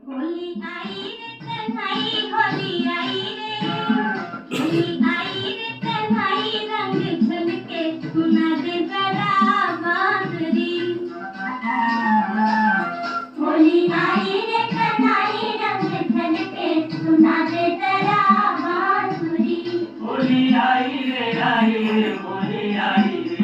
होली आई रे कन्हई होली आई रे होली आई रे कन्हई रंग झलके सुना दे जरा बांसुरी होली आई रे कन्हई रंग झलके सुना दे जरा बांसुरी होली आई रे होली आई रे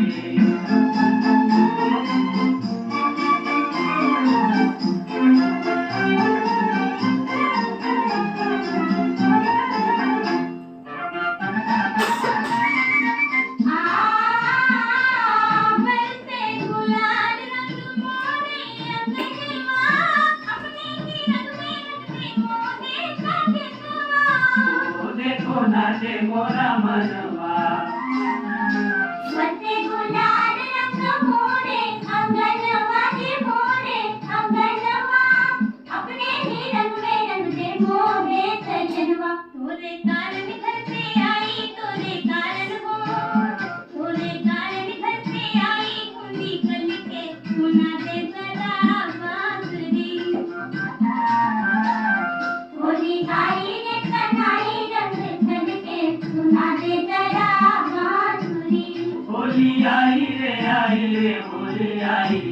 बरसे गुलाल रंग मोरे अंगनवा अपने ही रंग में रंगते मोहे का देखवा देखो नाचे मोरा मनवा बरसे गुलाल रंग मोरे अंगनवा जी मोरे अंगनवा अपने ही रंग में रंगते मोहे सजनवा तोरे कारण घर पे आई तोरे कारण हो तोरे कारण घर पे आई कुंडी कल के सुना दे जरा बांसुरी होली आई रे कन्हई रंग झलके सुना दे जरा बांसुरी होली आई रे होली आई रे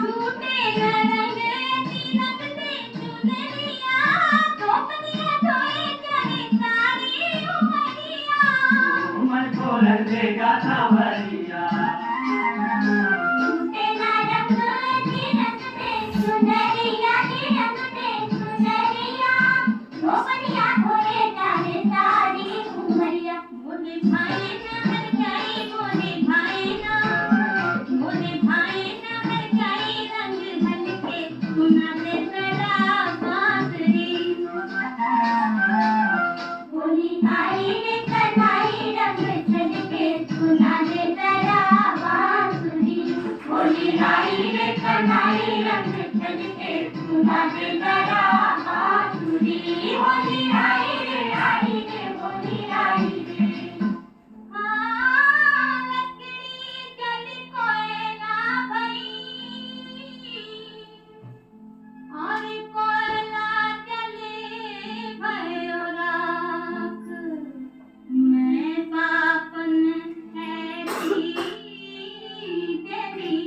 झूठे न रंग तिलक दे चुनरिया टोकनिया धोए चाहे सारी उमरिया उमर को लग देगा सांवरिया झूठे न रंग तिलक दे चुनरिया तिलक दे चुनरिया टोकनिया धोए चाहे सारी उमरिया मोरे भाई न हर जाई मोरे भाई न हर जाई रंग हलके सुना दे जरा बांसुरी होली आई रे कन्हई रंग झलके सुना दे जरा बांसुरी होली आई रे कन्हई रंग झलके सुना दे जरा बांसुरी होली आई रे होली आई रे लकड़ी जल कोयला भई और कोयला जले भयो राख मैं पापन ऐसी देवी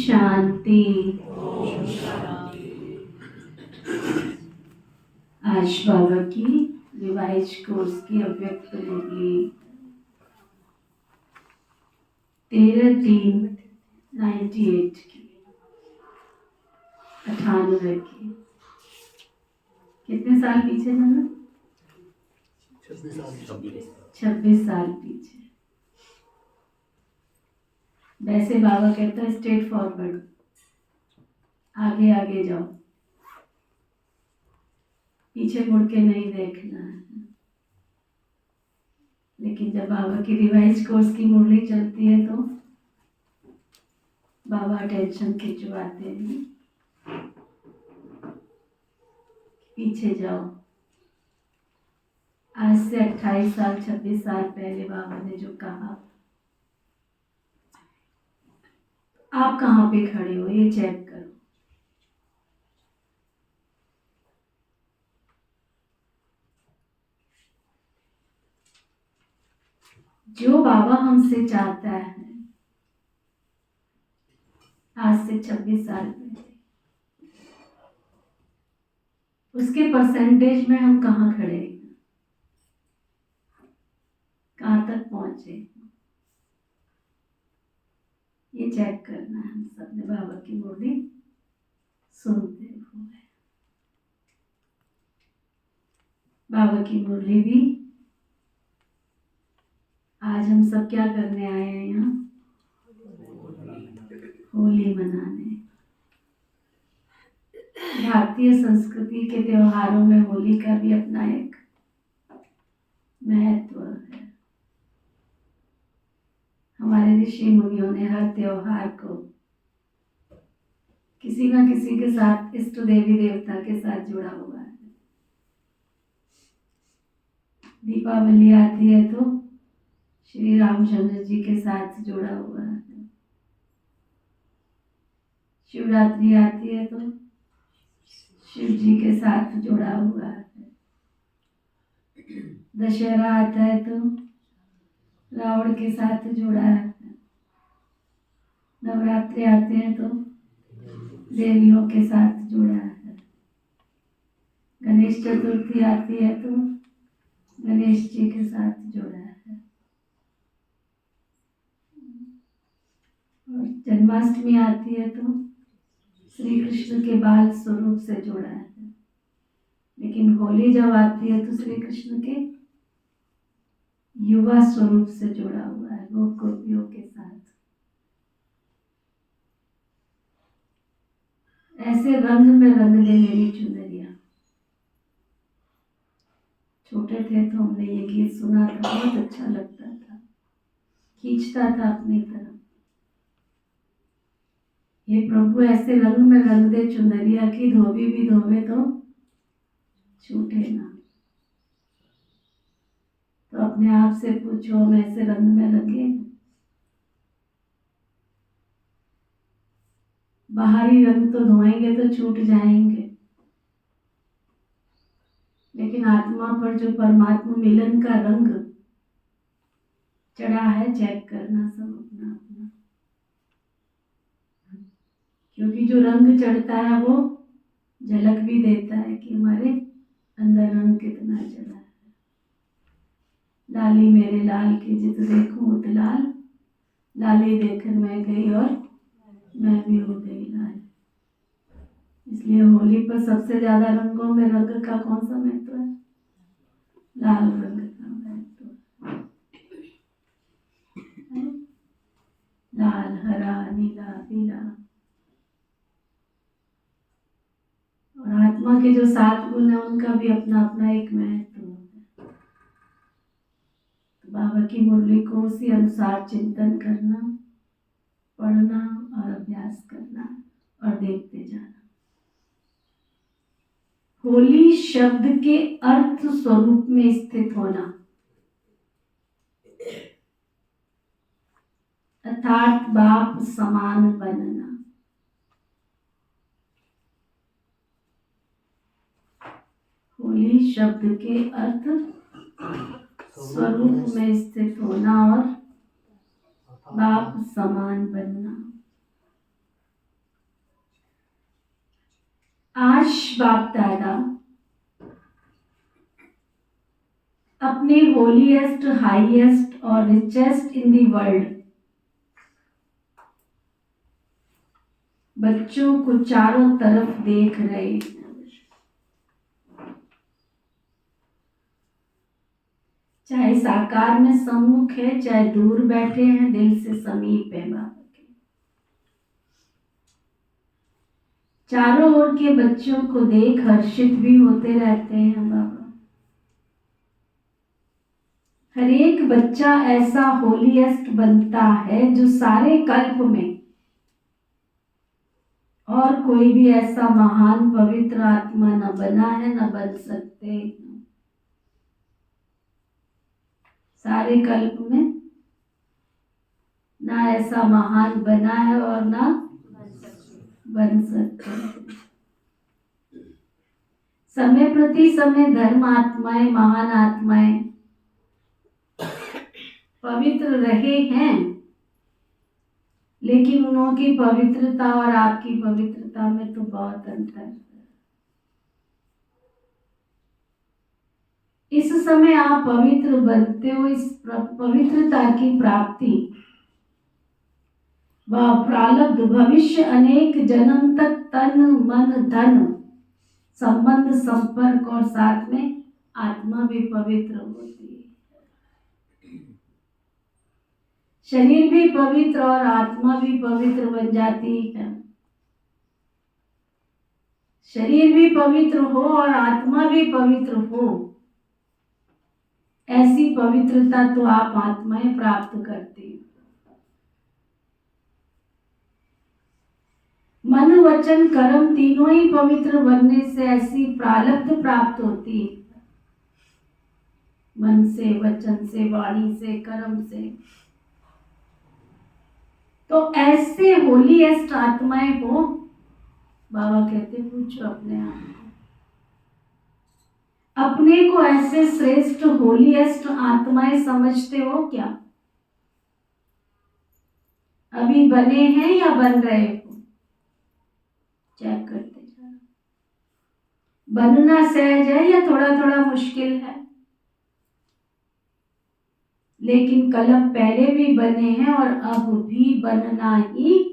शांति। आज बाबा की रिवाइज कोर्स की अव्यक्त होगी 13/3/98 की 98 की। कितने साल पीछे जाना? 26 साल पीछे। वैसे बाबा कहता है स्ट्रेट फॉरवर्ड, आगे आगे जाओ, पीछे मुड़ के नहीं देखना है। लेकिन जब बाबा की रिवाइज कोर्स की मुरली चलती है तो बाबा टेंशन खिंचवाते हैं, पीछे जाओ। आज से 28 साल 26 साल पहले बाबा ने जो कहा, आप कहाँ पे खड़े हो ये चेक करो। जो बाबा हमसे चाहता है आज से 26 साल पहले, उसके परसेंटेज में हम कहाँ खड़े हैं, कहाँ तक पहुंचे, ये चेक करना है हम सबने बाबा की मुरली सुनते हुए। बाबा की मुरली भी आज हम सब क्या करने आए हैं यहाँ? होली मनाने। भारतीय संस्कृति के त्योहारों में होली का भी अपना एक महत्व है। ऋषि मुनियों ने हर त्योहार को किसी न किसी के साथ, इष्ट देवी देवता के साथ जुड़ा हुआ है। दीपावली आती है तो श्री रामचंद्र जी के साथ जुड़ा हुआ है। शिवरात्रि आती है तो शिव जी के साथ जुड़ा हुआ है। दशहरा आता है तो रावण के साथ जुड़ा है। नवरात्रि आते हैं तो देवियों के साथ जुड़ा है। गणेश चतुर्थी आती है तो गणेश जी के साथ जुड़ा है। और जन्माष्टमी आती है तो श्री कृष्ण के बाल स्वरूप से जुड़ा है। लेकिन होली जब आती है तो श्री कृष्ण के युवा स्वरूप से जुड़ा हुआ है, वो गोपियों के साथ। ऐसे रंग में रंग दे मेरी चुनरिया। छोटे थे तो हमने ये गीत सुना था, बहुत अच्छा लगता था, खींचता था अपनी तरफ। ये प्रभु ऐसे रंग में रंग दे चुनरिया की, धोबी भी धोवे तो छूटे ना। तो अपने आप से पूछो, हम ऐसे रंग में रंगे? बाहरी रंग तो धोएंगे तो छूट जाएंगे, लेकिन आत्मा पर जो परमात्मा मिलन का रंग चढ़ा है, चेक करना सब अपना अपना। क्योंकि जो रंग चढ़ता है वो झलक भी देता है कि हमारे अंदर रंग कितना चढ़ा है। लाली मेरे लाल की जित देखूं उत लाल, लाली देखकर मैं गई और मैं भी हो गई लाल। इसलिए होली पर सबसे ज्यादा रंगों में रंग का कौन सा महत्व है? लाल रंग का महत्व। लाल, हरा, नीला, पीला। और आत्मा के जो 7 गुण है उनका भी अपना अपना एक महत्व है। तो बाबा की मुरली को उसी अनुसार चिंतन करना, पढ़ना और अभ्यास करना और देखते जाना। होली शब्द के अर्थ स्वरूप में स्थित होना, अर्थात बाप समान बनना। होली शब्द के अर्थ स्वरूप में स्थित होना और बाप समान बनना। आज बाप दादा अपने होलीएस्ट, हाईएस्ट और रिचेस्ट इन दी वर्ल्ड बच्चों को चारों तरफ देख रहे हैं। चाहे साकार में सम्मुख है, चाहे दूर बैठे हैं, दिल से समीप है बाबा के। चारों ओर के बच्चों को देख हर्षित भी होते रहते हैं बाबा। हर एक बच्चा ऐसा होलीएस्ट बनता है जो सारे कल्प में और कोई भी ऐसा महान पवित्र आत्मा न बना है, न बन सकते। सारे कल्प में ना ऐसा महान बना है और ना बन सकते। समय प्रति समय धर्म आत्माएं, महान आत्माएं पवित्र रहे हैं, लेकिन उनकी पवित्रता और आपकी पवित्रता में तो बहुत अंतर है। इस समय आप पवित्र बनते हो। इस पवित्रता की प्राप्ति व प्रारब्ध भविष्य अनेक जन्म तक तन मन धन संबंध संपर्क और साथ में आत्मा भी पवित्र होती है। शरीर भी पवित्र और आत्मा भी पवित्र बन जाती है। शरीर भी पवित्र हो और आत्मा भी पवित्र हो, ऐसी पवित्रता तो आप आत्माएं प्राप्त करती हैं। मन वचन कर्म तीनों ही पवित्र बनने से ऐसी प्रारब्ध प्राप्त होती है, मन से, वचन से, वाणी से, कर्म से। तो ऐसे होलीएस्ट आत्माएं हो, बाबा कहते पूछो अपने आप को, अपने को ऐसे श्रेष्ठ होलीएस्ट आत्माएं समझते हो क्या? अभी बने हैं या बन रहे हो? चेक करते जाओ। बनना सहज है या थोड़ा थोड़ा मुश्किल है? लेकिन कलम पहले भी बने हैं और अब भी बनना ही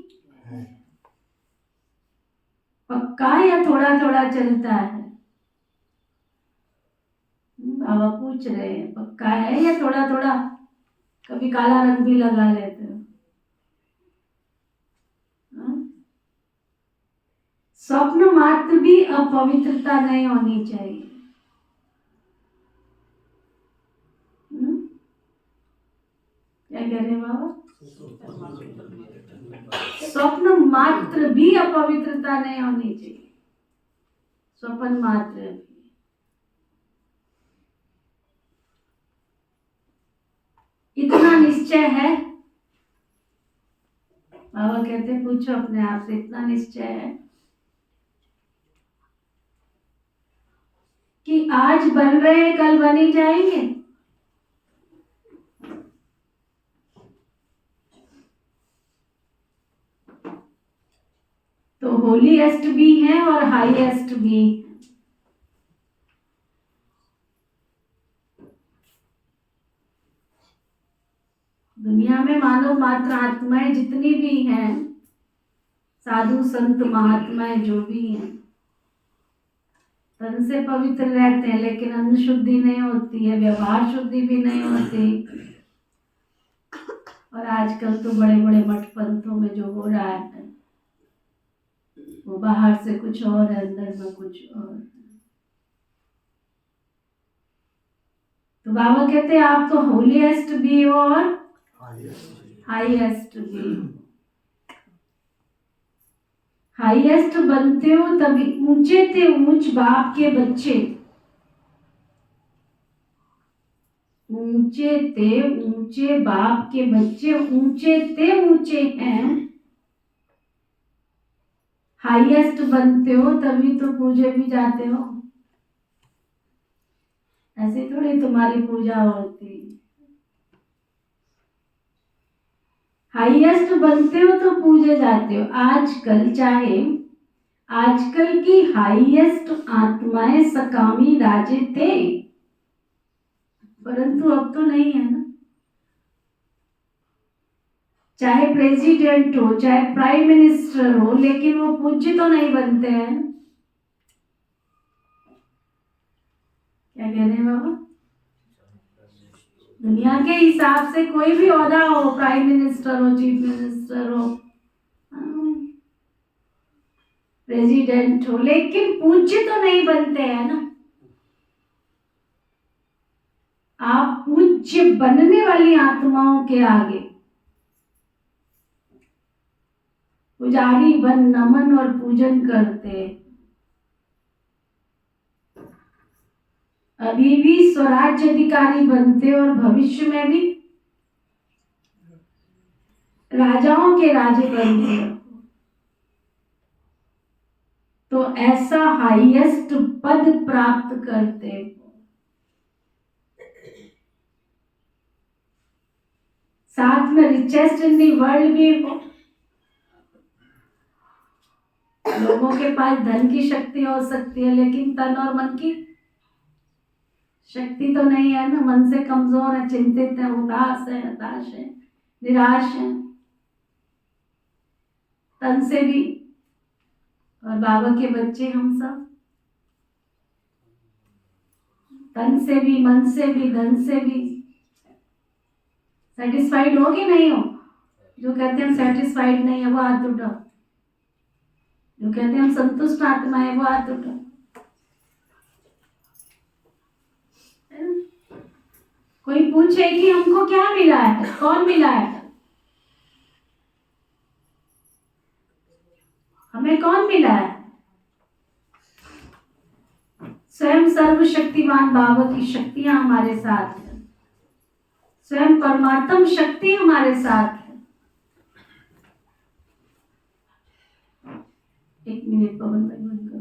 पक्का या थोड़ा थोड़ा चलता है? बाबा पूछ रहे हैं, पक्का है या थोड़ा थोड़ा? कभी काला रंग भी लगा लेते हो। स्वप्न मात्र भी अपवित्रता नहीं होनी चाहिए। क्या कह रहे हैं बाबा? स्वप्न मात्र भी अपवित्रता नहीं होनी चाहिए। स्वप्न मात्र भी। इतना निश्चय है, बाबा कहते पूछो अपने आप से, इतना निश्चय है कि आज बन रहे हैं कल बन ही जाएंगे? तो होलीएस्ट भी हैं और हाईएस्ट भी हैं। दुनिया में मानव मात्र आत्माएं जितनी भी हैं, साधु संत महात्माएं जो भी हैं, तन से पवित्र रहते हैं, लेकिन अन्न शुद्धि नहीं होती है, व्यवहार शुद्धि भी नहीं होती। और आजकल तो बड़े बड़े मठ पंथों में जो हो रहा है, वो बाहर से कुछ और है, अंदर में कुछ और। तो बाबा कहते हैं आप तो होलीएस्ट भी हो और हाईएस्ट भी। हाईएस्ट बनते हो तभी, ऊंचे थे ऊंच बाप के बच्चे, ऊंचे थे ऊंचे बाप के बच्चे, ऊंचे थे ऊंचे हैं। हाईएस्ट बनते हो तभी तो पूजे भी जाते हो। ऐसे थोड़ी तुम्हारी पूजा होती। हाईएस्ट बनते हो तो पूजे जाते हो। आजकल चाहे आजकल की हाईएस्ट आत्माएं सकामी राजे थे, परंतु अब तो नहीं है ना। चाहे प्रेसिडेंट हो, चाहे प्राइम मिनिस्टर हो, लेकिन वो पूज्य तो नहीं बनते हैं। क्या कह रहे हैं बाबा? दुनिया के हिसाब से कोई भी ओहदा हो, प्राइम मिनिस्टर हो, चीफ मिनिस्टर हो, प्रेसिडेंट हो, लेकिन पूज्य तो नहीं बनते हैं ना। आप पूज्य बनने वाली आत्माओं के आगे पुजारी बन नमन और पूजन करते। अभी भी स्वराज्य अधिकारी बनते और भविष्य में भी राजाओं के राजे बनते। तो ऐसा हाईएस्ट पद प्राप्त करते। साथ में रिचेस्ट इन दी वर्ल्ड भी हो। लोगों के पास धन की शक्ति हो सकती है, लेकिन तन और मन की शक्ति तो नहीं है ना। मन से कमजोर है, चिंतित है, उदास है, हताश है, निराश है, तन से भी। और बाबा के बच्चे हम सब तन से भी, मन से भी, धन से भी सेटिस्फाइड हो कि नहीं हो? जो कहते हैं हम सेटिस्फाइड नहीं है वो हाथ उठाओ। जो कहते हैं हम संतुष्ट आत्मा है वो हाथ उठाओ। कोई पूछे कि हमको क्या मिला है, कौन मिला है? हमें कौन मिला है? स्वयं सर्वशक्तिमान बाबा की शक्तियां हमारे साथ है, स्वयं परमात्म शक्ति हमारे साथ है। एक मिनट पवन भाई बंद करो।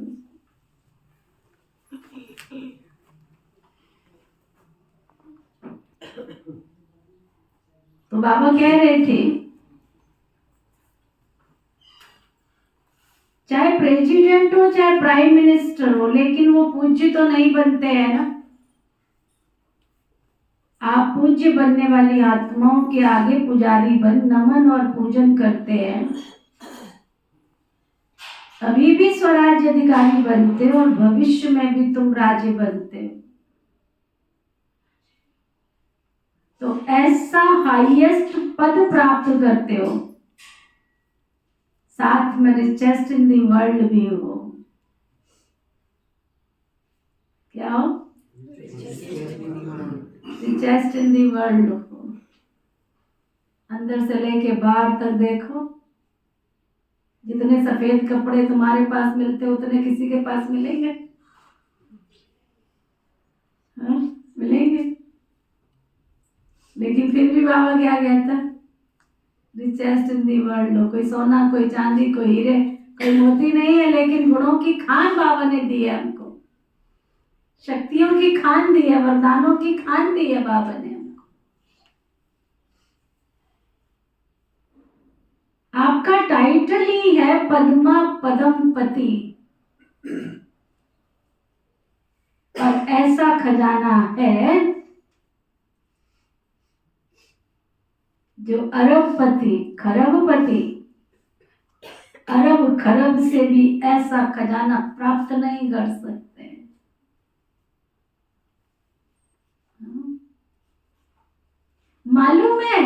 तो बाबा कह रहे थे चाहे प्रेसिडेंट हो चाहे प्राइम मिनिस्टर हो, लेकिन वो पूज्य तो नहीं बनते हैं ना। आप पूज्य बनने वाली आत्माओं के आगे पुजारी बन नमन और पूजन करते हैं, अभी भी स्वराज्य अधिकारी बनते हो और भविष्य में भी तुम राजे बनते हो। तो ऐसा हाईएस्ट पद प्राप्त करते हो, साथ में रिचेस्ट इन दी वर्ल्ड भी हो। क्या हो? रिचेस्ट इन दी वर्ल्ड हो। अंदर से लेके बाहर तक देखो, जितने सफेद कपड़े तुम्हारे पास मिलते उतने किसी के पास मिलेंगे? हाँ, मिलेंगे। लेकिन फिर भी बाबा क्या कहता? रिचेस्ट इन दी वर्ल्ड हो। कोई सोना, कोई चांदी, कोई हीरे, कोई मोती नहीं है, लेकिन गुणों की खान बाबा ने दी है हमको, शक्तियों की खान दी है, वरदानों की खान दी है बाबा ने हमको। आपका टाइटल ही है पद्मा पदमपति, और ऐसा खजाना है जो अरबपति, खरबपति, अरब खरब से भी ऐसा खजाना प्राप्त नहीं कर सकते। मालूम है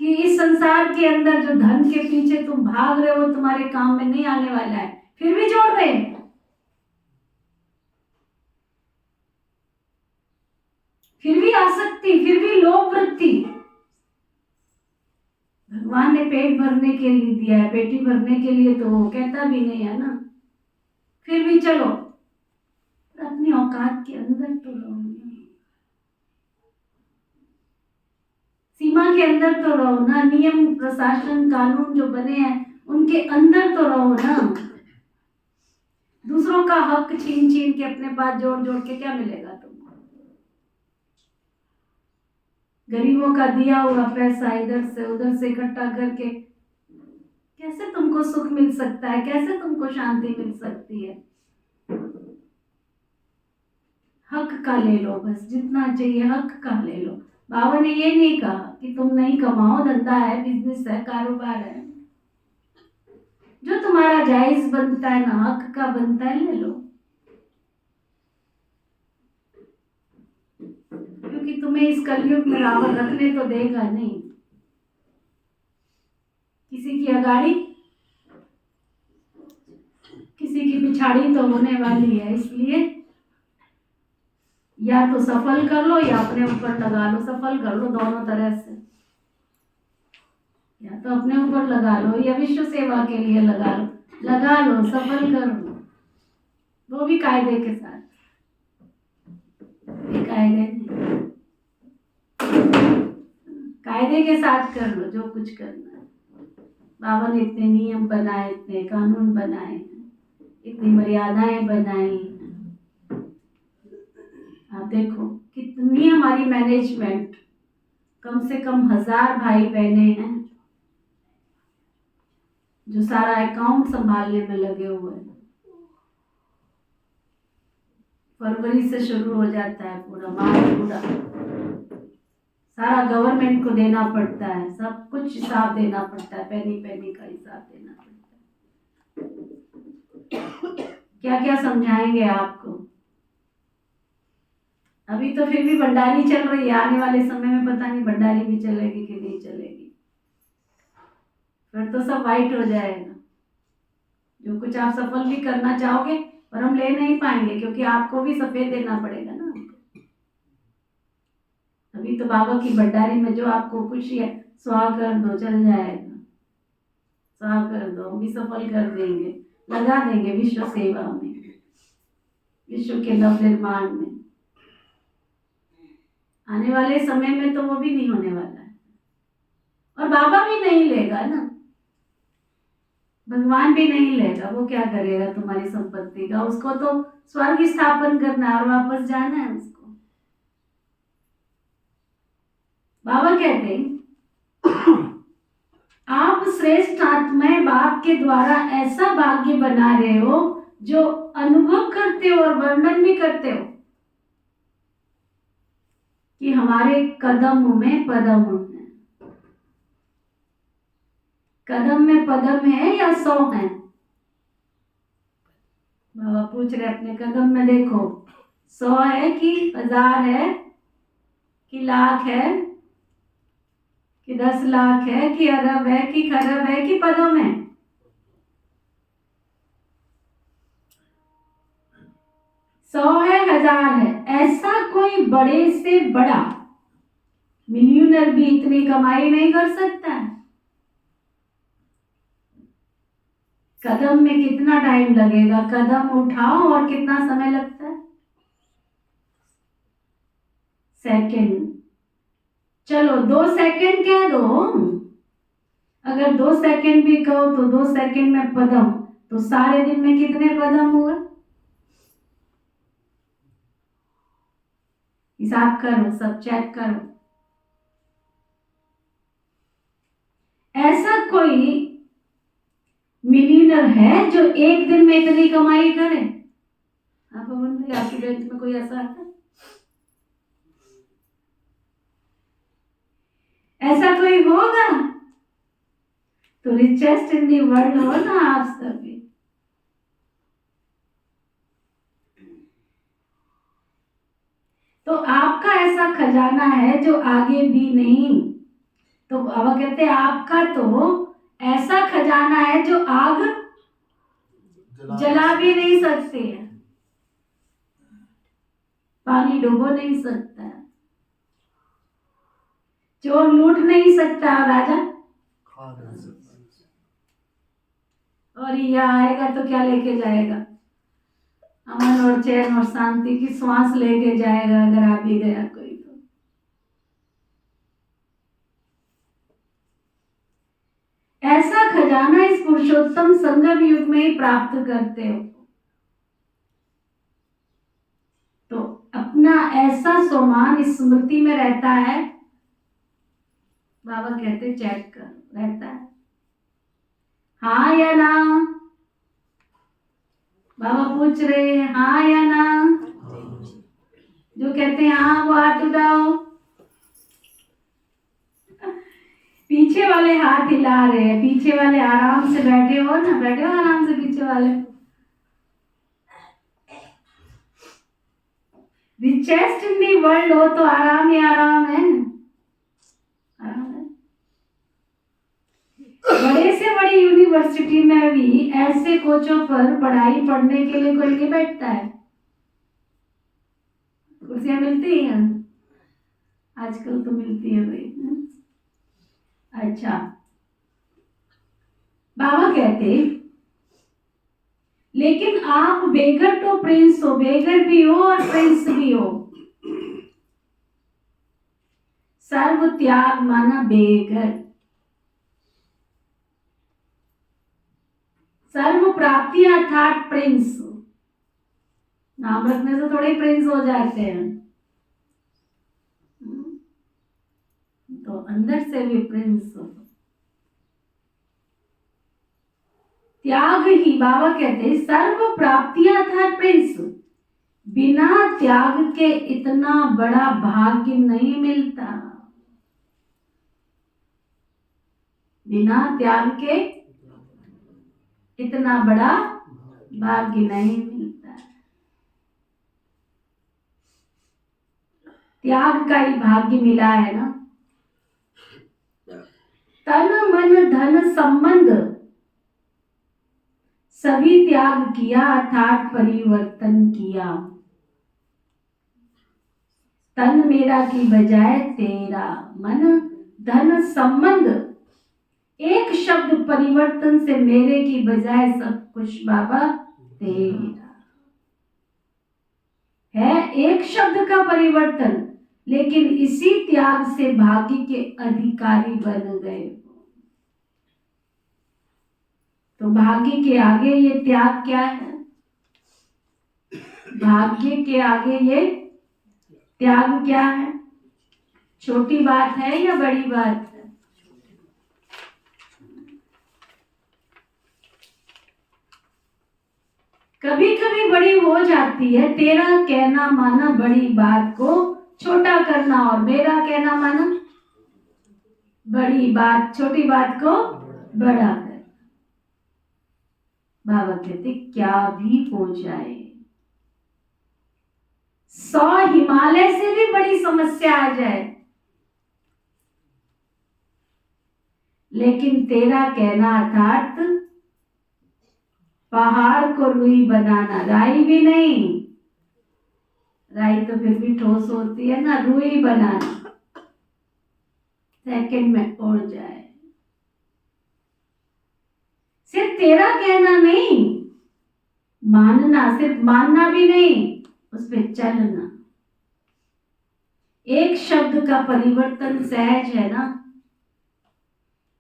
कि इस संसार के अंदर जो धन के पीछे तुम भाग रहे हो वो तुम्हारे काम में नहीं आने वाला है, फिर भी जोड़ रहे हैं। फिर भी आसक्ति, फिर भी लोभ वृत्ति। भगवान ने पेट भरने के लिए दिया है, पेटी भरने के लिए तो वो कहता भी नहीं है ना। फिर भी चलो, अपनी औकात के अंदर तो रहो, सीमा के अंदर तो रहो ना। नियम प्रशासन कानून जो बने हैं उनके अंदर तो रहो ना। दूसरों का हक छीन छीन के अपने पास जोड़ जोड़ के क्या मिलेगा तुमको? गरीबों का दिया हुआ पैसा इधर से उधर से इकट्ठा करके कैसे तुमको सुख मिल सकता है? कैसे तुमको शांति मिल सकती है? हक का ले लो, बस जितना चाहिए हक का ले लो। बाबा ने ये नहीं कहा कि तुम नहीं कमाओ, धंधा है, बिजनेस है, कारोबार है, जो तुम्हारा जायज बनता है ना, हक का बनता है, ले लो। क्योंकि तुम्हें इस कलयुग में रावण रखने तो देगा नहीं। किसी की अगाड़ी किसी की पिछाड़ी तो होने वाली है, इसलिए या तो सफल कर लो या अपने ऊपर लगा लो। सफल कर लो दोनों तरह से, या तो अपने ऊपर लगा लो या विश्व सेवा के लिए लगा लो, सफल कर लो, वो भी कायदे के साथ। कायदे के साथ कर लो जो कुछ करना है। बाबा ने इतने नियम बनाए, इतने कानून बनाए, इतनी मर्यादाएं बनाई। आप देखो कितनी हमारी मैनेजमेंट, कम से कम 1000 भाई बहने हैं जो सारा अकाउंट संभालने में लगे हुए हैं। फरवरी से शुरू हो जाता है पूरा मार्च, पूरा सारा गवर्नमेंट को देना पड़ता है, सब कुछ हिसाब देना पड़ता है, पेनी पेनी का हिसाब देना पड़ता है। क्या क्या समझाएंगे आपको? अभी तो फिर भी भंडारी चल रही है, आने वाले समय में पता नहीं भंडारी भी चलेगी कि नहीं चलेगी। फिर तो सब वाइट हो जाएगा। जो कुछ आप सफल भी करना चाहोगे पर हम ले नहीं पाएंगे, क्योंकि आपको भी सफेद देना पड़ेगा ना। अभी तो बाबा की भंडारी में जो आपको खुशी है सुहा कर दो, चल जाएगा। उत्साह कर दो, हम भी सफल कर देंगे, लगा देंगे विश्व सेवा में, विश्व के नव निर्माण में। आने वाले समय में तो वो भी नहीं होने वाला है, और बाबा भी नहीं लेगा ना, भगवान भी नहीं लेगा। वो क्या करेगा तुम्हारी संपत्ति का? उसको तो स्वर्ग स्थापन करना है और वापस जाना है उसको। बाबा कहते हैं आप श्रेष्ठ आत्माएं बाप के द्वारा ऐसा भाग्य बना रहे हो जो अनुभव करते हो और वर्णन भी करते हो कि हमारे कदम में पदम है। कदम में पदम है या 100 है? बाबा पूछ रहे अपने कदम में देखो, 100 है कि 1000 है कि लाख है कि 10 लाख है कि अरब है कि खरब है कि पदम है? 100 है, 1000 है। ऐसा कोई बड़े से बड़ा मिलियनर भी इतनी कमाई नहीं कर सकता है। कदम में कितना टाइम लगेगा? कदम उठाओ और कितना समय लगता है? सेकंड। चलो 2 सेकंड कह दो, अगर 2 सेकंड भी कहो तो 2 सेकंड में पदम, तो सारे दिन में कितने पदम हुए? हिसाब करो, सब चेक करो। ऐसा कोई मिलियनर है जो एक दिन में इतनी कमाई करे? आप बोलते आपकी बैंक में कोई ऐसा आता है? ऐसा कोई होगा? तो रिचेस्ट इन दी वर्ल्ड हो ना आप सभी। तो आपका ऐसा खजाना है जो आगे भी नहीं, तो बाबा कहते हैं आपका तो ऐसा खजाना है जो आग जला भी नहीं सकते हैं, पानी डुबो नहीं सकता है, चोर लूट नहीं सकता, राजा और यह आएगा तो क्या लेके जाएगा? अमन और चैन और शांति की श्वास लेके जाएगा अगर आ भी गया कोई तो। ऐसा खजाना इस पुरुषोत्तम संगम युग में ही प्राप्त करते हो। तो अपना ऐसा सोमान इस स्मृति में रहता है। बाबा कहते चेक कर, रहता है हाँ या ना? बाबा पूछ रहे हैं हाँ या ना? जो कहते हैं हाँ वो हाथ उठाओ। पीछे वाले हाथ हिला रहे हैं, पीछे वाले आराम से बैठे हो ना, बैठे हो आराम से पीछे वाले। रिचेस्ट इन दी वर्ल्ड हो तो आराम ही आराम है ना, आराम है। बड़े से बड़ी यूनिवर्सिटी में भी ऐसे कोचों पर पढ़ाई पढ़ने के लिए कोई नहीं बैठता है। कुर्सियां मिलती हैं आजकल तो मिलती है भाई। अच्छा, बाबा कहते लेकिन आप बेगर तो प्रिंस हो, बेगर भी हो और प्रिंस भी हो। सर्व त्याग माना बेगर, सर्व प्राप्ति अर्थात प्रिंस। नाम रखने से थोड़े प्रिंस हो जाते हैं, तो अंदर से भी प्रिंस हो। त्याग ही बाबा कहते सर्व प्राप्तियां था प्रिंस। बिना त्याग के इतना बड़ा भाग्य नहीं मिलता, बिना त्याग के इतना बड़ा भाग्य नहीं मिलता। त्याग का ही भाग्य मिला है ना। तन मन धन संबंध सभी त्याग किया अर्थात परिवर्तन किया। तन मेरा की बजाय तेरा, मन धन संबंध एक शब्द परिवर्तन से मेरे की बजाय सब कुछ बाबा तेरा है। एक शब्द का परिवर्तन, लेकिन इसी त्याग से भाग्य के अधिकारी बन गए। तो भाग्य के आगे ये त्याग क्या है? भाग्य के आगे ये त्याग क्या है? छोटी बात है या बड़ी बात है? कभी कभी बड़ी हो जाती है। तेरा कहना माना बड़ी बात को छोटा करना, और मेरा कहना माना बड़ी बात, छोटी बात को बड़ा करना। बाबा कहते क्या भी हो जाए, 100 हिमालय से भी बड़ी समस्या आ जाए, लेकिन तेरा कहना अर्थात पहाड़ को रुई बनाना, राई भी नहीं, राई तो फिर भी ठोस होती है ना, रुई बनाना सेकंड में उड़ जाए। सिर्फ तेरा कहना नहीं, मानना, सिर्फ मानना भी नहीं, उस पर चलना। एक शब्द का परिवर्तन सहज है ना,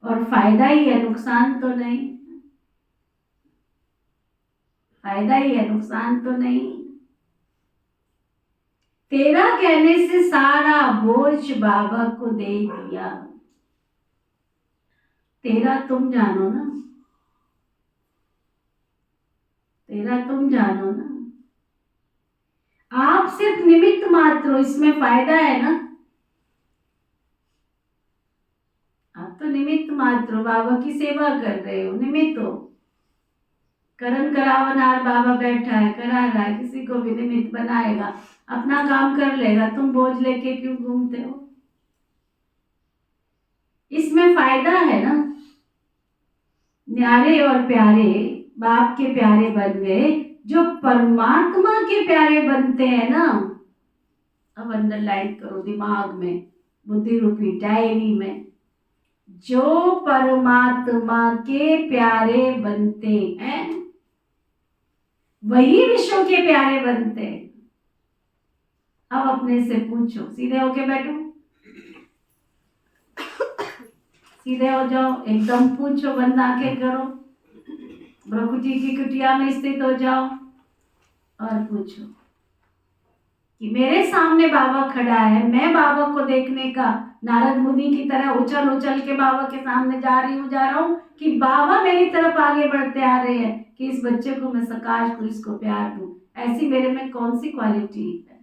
और फायदा ही है, नुकसान तो नहीं। फायदा ही है, नुकसान तो नहीं। तेरा कहने से सारा बोझ बाबा को दे दिया। तेरा तुम जानो ना, तेरा तुम जानो ना। आप सिर्फ निमित्त मात्र हो, इसमें फायदा है ना। आप तो निमित्त मात्र हो, बाबा की सेवा कर रहे हो, निमित्त हो। करण करावनार बाबा बैठा है, करा रहा है, किसी को भी निमित्त बनाएगा, अपना काम कर लेगा। तुम बोझ लेके क्यों घूमते हो? इसमें फायदा है ना। न्यारे और प्यारे बाप के प्यारे बन गए, जो परमात्मा के प्यारे बनते हैं ना। अब अंडरलाइन करो दिमाग में, बुद्धि रूपी डायरी में, जो परमात्मा के प्यारे बनते हैं वही विश्व के प्यारे बनते हैं। अब अपने से पूछो, सीधे होके बैठो, सीधे हो जाओ, एकदम पूछो, बंद आंखें करो, प्रकृति की कुटिया में स्थित हो जाओ और पूछो कि मेरे सामने बाबा खड़ा है, मैं बाबा को देखने का नारद मुनि की तरह उछल उछल के बाबा के सामने जा रहा हूँ, कि बाबा मेरी तरफ आगे बढ़ते आ रहे हैं कि इस बच्चे को मैं सकाश को इसको प्यार दूं। ऐसी मेरे में कौन सी क्वालिटी है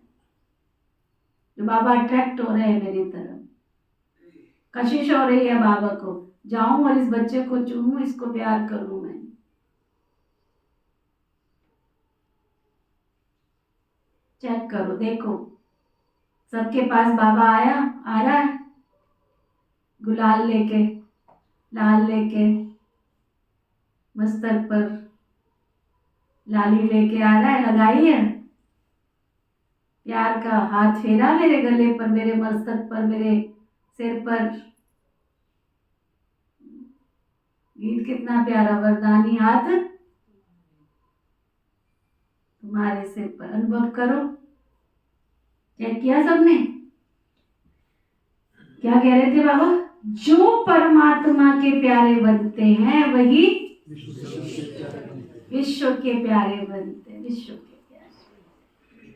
जो बाबा अट्रैक्ट हो रहे हैं मेरी तरफ? कशिश हो रही है बाबा को, जाऊं और इस बच्चे को चूमूं, इसको प्यार करूं मैं। चेक करो, देखो सबके पास बाबा आ रहा है, गुलाल लेके, लाल लेके, मस्तक पर लाली लेके आ रहा है, लगाई है, प्यार का हाथ फेरा मेरे गले पर, मेरे मस्तक पर, मेरे सिर पर। गीत कितना प्यारा, वरदानी हाथ तुम्हारे सिर पर, अनुभव करो। चेक किया सबने? क्या कह रहे थे बाबा? जो परमात्मा के प्यारे बनते हैं वही विश्व के प्यारे बनते हैं। विश्व के प्यारे,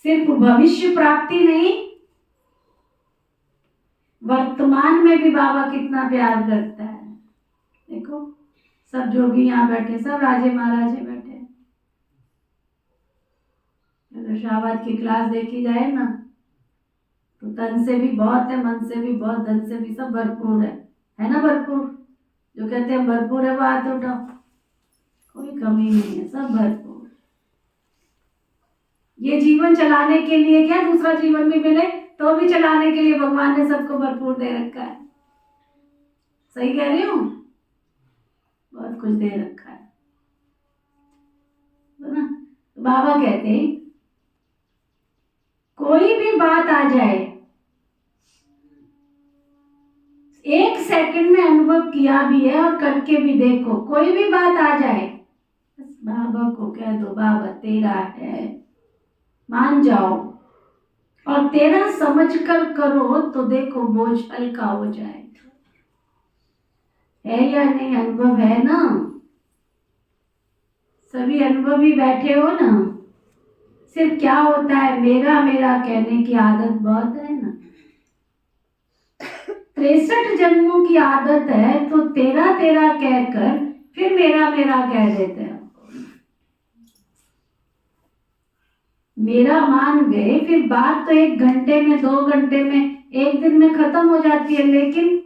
सिर्फ भविष्य प्राप्ति नहीं, वर्तमान में भी बाबा कितना प्यार करता है। देखो सब जो भी यहाँ बैठे, सब राजे महाराजे बैठे। अगर शाहबाद की क्लास देखी जाए ना, तो तन से भी बहुत है, मन से भी बहुत, धन से भी, सब भरपूर है ना? भरपूर, जो कहते हैं भरपूर है वो हाथ उठाओ, कोई कमी नहीं है, सब भरपूर। ये जीवन चलाने के लिए क्या दूसरा जीवन भी मिले तो भी चलाने के लिए भगवान ने सबको भरपूर दे रखा है। सही कह रही हूँ? बहुत कुछ दे रखा है ना। तो बाबा कहते हैं कोई भी बात आ जाए, एक सेकंड में अनुभव किया भी है और करके भी देखो, कोई भी बात आ जाए बस बाबा को कह दो, बाबा तेरा है, मान जाओ और तेरा समझ कर करो तो देखो बोझ हल्का हो जाएगा। है या नहीं? अनुभव है ना? सभी अनुभवी बैठे हो ना? सिर्फ क्या होता है, मेरा मेरा कहने की आदत बहुत है ना। 63 जन्मों की आदत है तो तेरा तेरा कहकर फिर मेरा मेरा कह देते हैं। मेरा मान गए, फिर बात तो 1 घंटे में, 2 घंटे में, 1 दिन में खत्म हो जाती है, लेकिन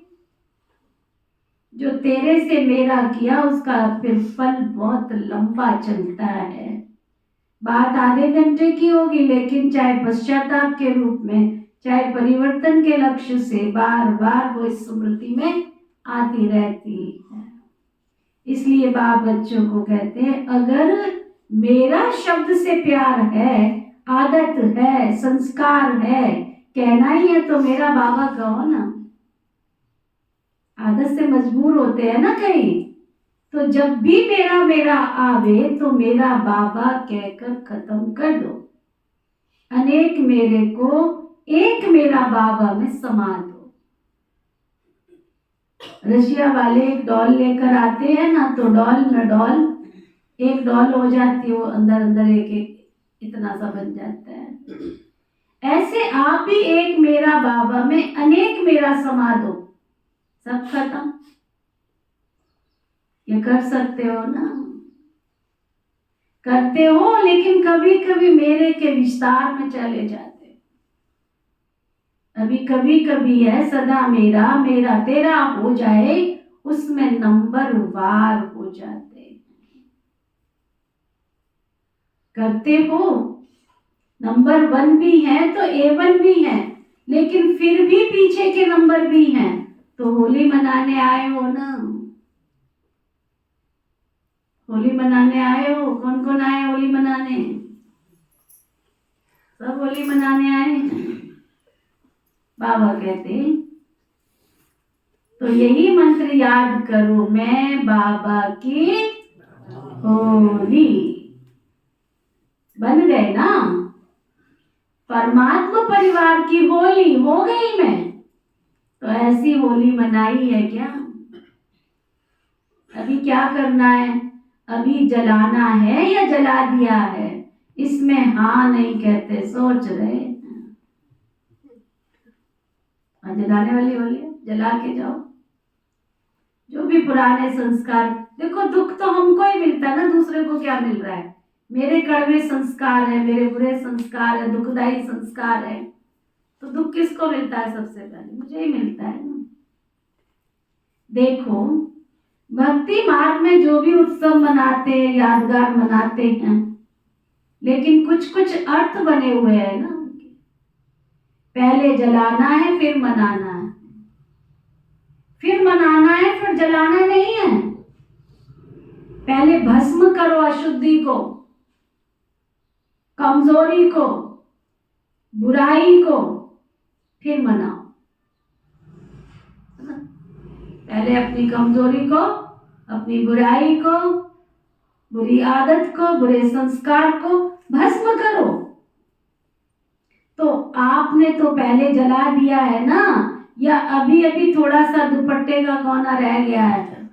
जो तेरे से मेरा किया उसका फिर फल बहुत लंबा चलता है। बात आधे घंटे की होगी लेकिन चाहे पश्चाताप के रूप में, चाहे परिवर्तन के लक्ष्य से बार बार वो स्मृति में आती रहती है। इसलिए बाप बच्चों को कहते हैं, अगर मेरा शब्द से प्यार है, आदत है, संस्कार है, कहना ही है तो मेरा बाबा कहो ना। आदत से मजबूर होते हैं ना कहीं, तो जब भी मेरा मेरा आवे तो मेरा बाबा कहकर खत्म कर दो। अनेक मेरे को एक मेरा बाबा में समा दो। रशिया वाले एक डॉल लेकर आते हैं ना, तो डॉल न डॉल, एक डॉल हो जाती है, वो अंदर अंदर एक एक इतना सा बन जाता है। ऐसे आप भी एक मेरा बाबा में अनेक मेरा समा दो, सब खत्म। ये कर सकते हो ना? करते हो, लेकिन कभी कभी मेरे के विस्तार में चले जाते हो। अभी कभी कभी है सदा मेरा मेरा तेरा हो जाए, उसमें नंबर वार हो जाते। करते हो, नंबर 1 भी है तो A1 भी है, लेकिन फिर भी पीछे के नंबर भी हैं, तो होली मनाने आए हो ना? होली मनाने आए हो? कौन कौन आए होली मनाने? सब होली मनाने आए हैं। बाबा कहते तो यही मंत्र याद करो, मैं बाबा की होली। बन गए ना? परमात्मा परिवार की होली हो गई मैं। तो ऐसी होली मनाई है क्या? अभी क्या करना है? अभी जलाना है या जला दिया है? इसमें हाँ नहीं कहते, सोच रहे हैं। जलाने वाली होली है, जला के जाओ। जो भी पुराने संस्कार, देखो दुख तो हमको ही मिलता है ना, दूसरे को क्या मिल रहा है? मेरे कड़वे संस्कार है, मेरे बुरे संस्कार है, दुखदायी संस्कार है, तो दुख किसको मिलता है? सबसे पहले मुझे ही मिलता है ना। देखो भक्ति मार्ग में जो भी उत्सव मनाते हैं, यादगार मनाते हैं, लेकिन कुछ कुछ अर्थ बने हुए हैं ना। पहले जलाना है फिर मनाना है, फिर मनाना है फिर जलाना नहीं है। पहले भस्म करो अशुद्धि को, कमजोरी को, बुराई को, फिर मनाओ। पहले अपनी कमजोरी को, अपनी बुराई को, बुरी आदत को, बुरे संस्कार को भस्म करो। तो आपने तो पहले जला दिया है ना, या अभी अभी थोड़ा सा दुपट्टे का कोना रह गया है?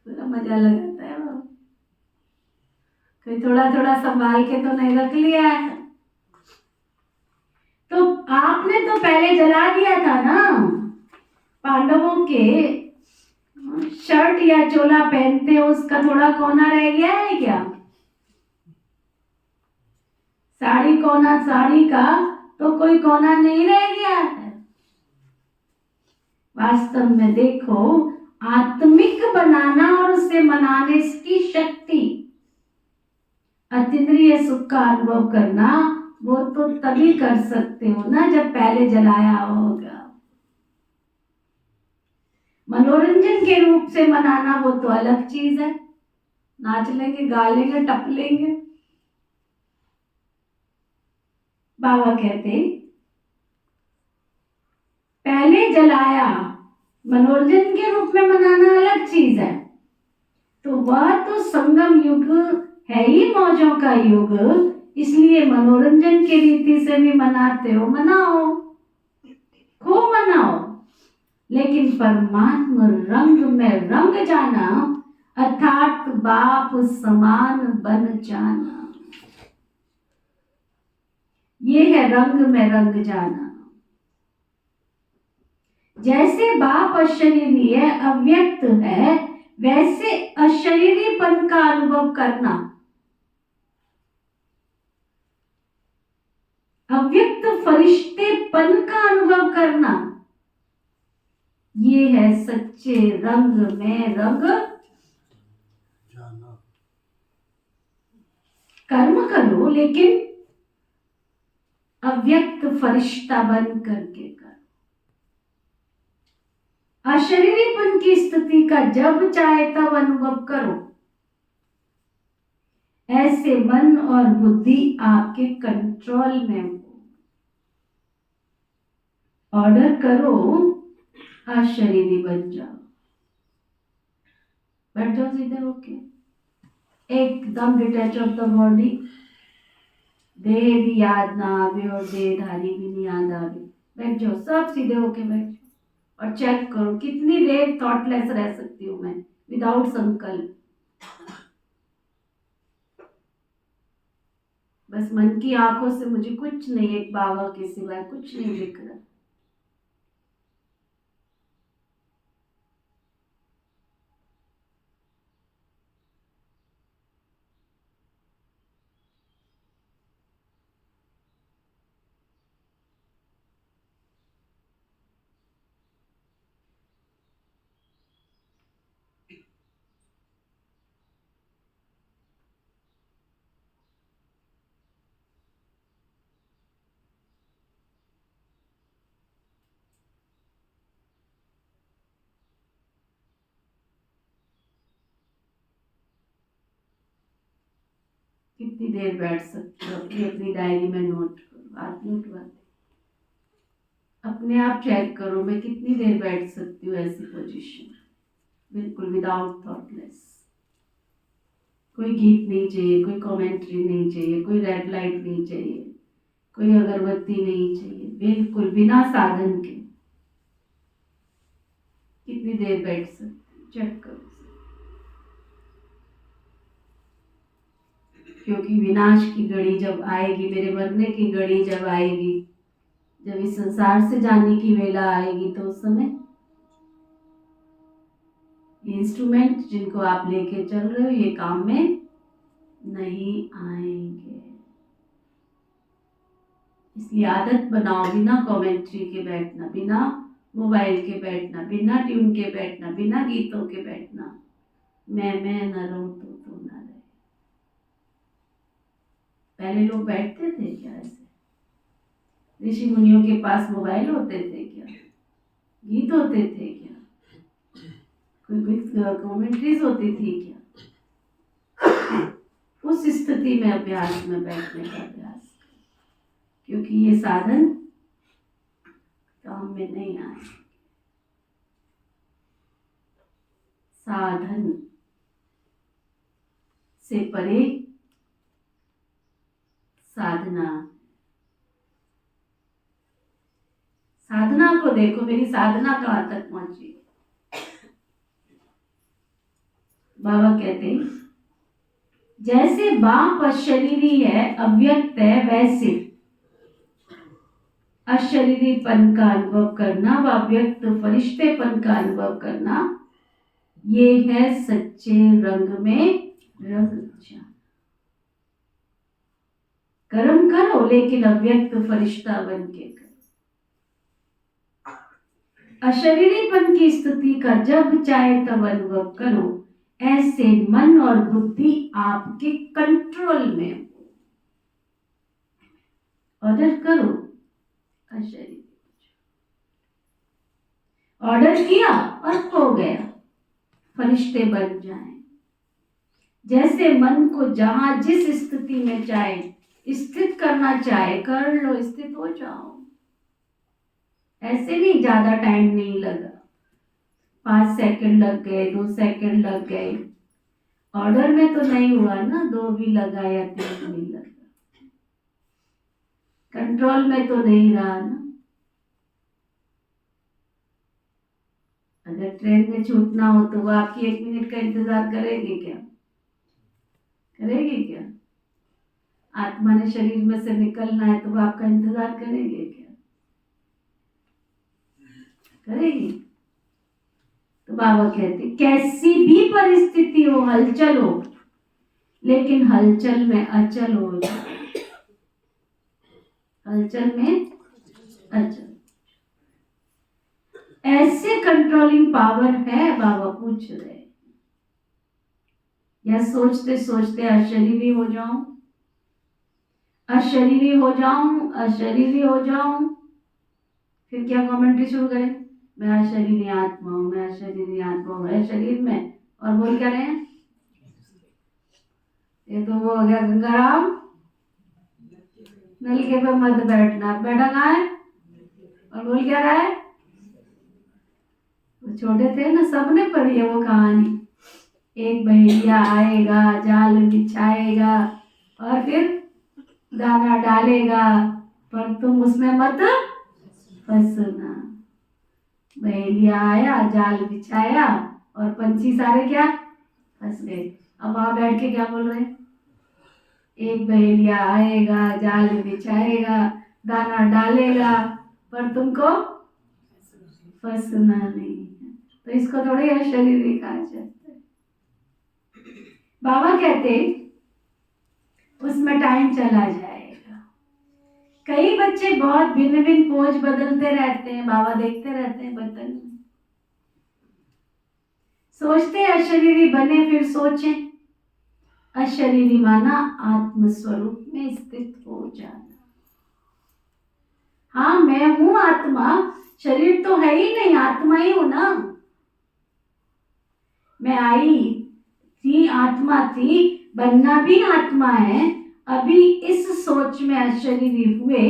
बड़ा मजा लगाता है वो, कोई थोड़ा थोड़ा संभाल के तो नहीं रख लिया है। तो आपने तो पहले जला दिया था ना। पांडवों के शर्ट या चोला पहनते उसका थोड़ा कोना रह गया है क्या? साड़ी कोना, साड़ी का तो कोई कोना नहीं रह गया है। वास्तव में देखो, आत्मिक बनाना और उसे मनाने की शक्ति, अतीन्द्रिय सुख का अनुभव करना, वो तो तभी कर सकते हो ना जब पहले जलाया होगा। मनोरंजन के रूप से मनाना वो तो अलग चीज है, नाच लेंगे, गा लेंगे, टप लेंगे। बाबा कहते पहले जलाया, मनोरंजन के रूप में मनाना अलग चीज है। तो वह तो संगम युग है ही, मौजों का युग, इसलिए मनोरंजन की रीति से भी मनाते हो, मनाओ, खूब मनाओ, लेकिन परमात्मा रंग में रंग जाना अर्थात बाप समान बन जाना, ये है रंग में रंग जाना। जैसे बाप अशरीरी है, अव्यक्त है, वैसे अशरीरीपन का अनुभव करना, अव्यक्त फरिश्तेपन का अनुभव करना, ये है सच्चे रंग में रंग जाना। कर्म करो लेकिन अव्यक्त फरिश्ता बन करके करो। अशरीरीपन की स्थिति का जब चाहे तब अनुभव करो। ऐसे मन और बुद्धि आपके कंट्रोल में हो। ऑर्डर करो, अशरीरी बन जाओ, बैठ जाओ सीधे होके, एकदम डिटैच ऑफ द बॉडी। देह भी याद ना आवे और देहधारी भी नहीं याद आवे, बैठ जाओ, सब सीधे होके बैठ जाओ और चेक करो कितनी देर थॉटलेस रह सकती हूँ मैं, विदाउट संकल्प। बस मन की आंखों से मुझे कुछ नहीं, एक बाबा के सिवाय कुछ नहीं दिख रहा। कितनी देर बैठ सकते हो, अपनी डायरी में नोट करो, बात नोट बात, अपने आप चेक करो मैं कितनी देर बैठ सकती हूँ ऐसी पोजीशन, बिल्कुल विदाउट थॉटलेस। कोई गीत नहीं चाहिए, कोई कमेंट्री नहीं चाहिए, कोई रेड लाइट नहीं चाहिए, कोई अगरबत्ती नहीं चाहिए, बिल्कुल बिना साधन के कितनी देर बैठ सकते, चेक करो। क्योंकि विनाश की घड़ी जब आएगी, मेरे मरने की घड़ी जब आएगी, जब इस संसार से जाने की वेला आएगी, तो उस समय ये इंस्ट्रूमेंट जिनको आप लेके चल रहे हो ये काम में नहीं आएंगे। इसलिए आदत बनाओ बिना कमेंट्री के बैठना, बिना मोबाइल के बैठना, बिना ट्यून के बैठना, बिना गीतों के बैठना। मैं न रहूं तो ना रहे। पहले लोग बैठते थे क्या ऐसे? ऋषि मुनियों के पास मोबाइल होते थे क्या? गीत होते थे क्या? कोई कमेंट्रीज होती थी क्या? उस स्थिति में अभ्यास में बैठने का अभ्यास, क्योंकि ये साधन काम में नहीं आए। साधन से परे साधना। साधना को देखो, मेरी साधना कहाँ तक पहुंची। बाबा कहते हैं जैसे बाप अशरीरी है, अव्यक्त है, वैसे अशरीरीपन का अनुभव करना व अव्यक्त फरिश्तेपन का अनुभव करना, ये है सच्चे रंग में रंग जाना। कर्म करो लेकिन अव्यक्त फरिश्ता बन के करो। अशरीरीपन की स्थिति का जब चाहे तब अनुभव करो। ऐसे मन और बुद्धि आपके कंट्रोल में हो। ऑर्डर करो, अशरीरी। ऑर्डर किया और हो गया, फरिश्ते बन जाएं। जैसे मन को जहां जिस स्थिति में चाहे स्थित करना चाहे कर लो, स्थित हो जाओ। ऐसे नहीं, ज्यादा टाइम नहीं लगा, 5 सेकंड लग गए, 2 सेकंड लग गए। ऑर्डर में तो नहीं हुआ ना, 2 भी लगा या 3 भी लगा, कंट्रोल में तो नहीं रहा ना। अगर ट्रेन में छूटना हो तो वो आपकी 1 मिनट का इंतजार करेगी क्या? करेगी क्या? आत्मा ने शरीर में से निकलना है तो वो आपका इंतजार करेगी क्या? करेगी? तो बाबा कहते कैसी भी परिस्थिति हो, हलचल हो, लेकिन हलचल में अचल हो जाए, हलचल में अचल। ऐसे कंट्रोलिंग पावर है, बाबा पूछ रहे, या सोचते सोचते अशरीरी हो जाऊं, अशरीरी हो जाऊं, अशरीरी हो जाऊं, फिर क्या कमेंट्री शुरू करें, मैं अशरीरी आत्मा हूं, मैं अशरीरी आत्मा हूं, है शरीर में, और बोल क्या रहे हैं, ये तो वो हो गया गंगाराम, नलके पे मत बैठना, बैठा कहाँ है, और बोल क्या रहा है। वो छोटे थे ना, सबने पढ़ी है वो कहानी, एक बहेलिया आएगा, जाल बिछाएगा और फिर दाना डालेगा, पर तुम उसमें मत फंसना। बहेलिया आया, जाल बिछाया और पंछी सारे क्या फंस गए। अब वहां बैठ के क्या बोल रहे हैं, एक बहेलिया आएगा, जाल बिछाएगा, दाना डालेगा, पर तुमको फंसना नहीं है। तो इसको थोड़ी अशरीरी कहा जाता है। बाबा कहते उसमें टाइम चला जाएगा। कई बच्चे बहुत भिन्न भिन्न पोज बदलते रहते हैं, बाबा देखते रहते हैं बर्तन में, सोचते अशरीरी बने, फिर सोचें अशरीरी माना आत्म स्वरूप में स्थित हो जाना। हाँ, मैं हूं आत्मा, शरीर तो है ही नहीं, आत्मा ही हूं ना। मैं आई थी, आत्मा थी, बनना भी आत्मा है। अभी इस सोच में अशरीरी हुए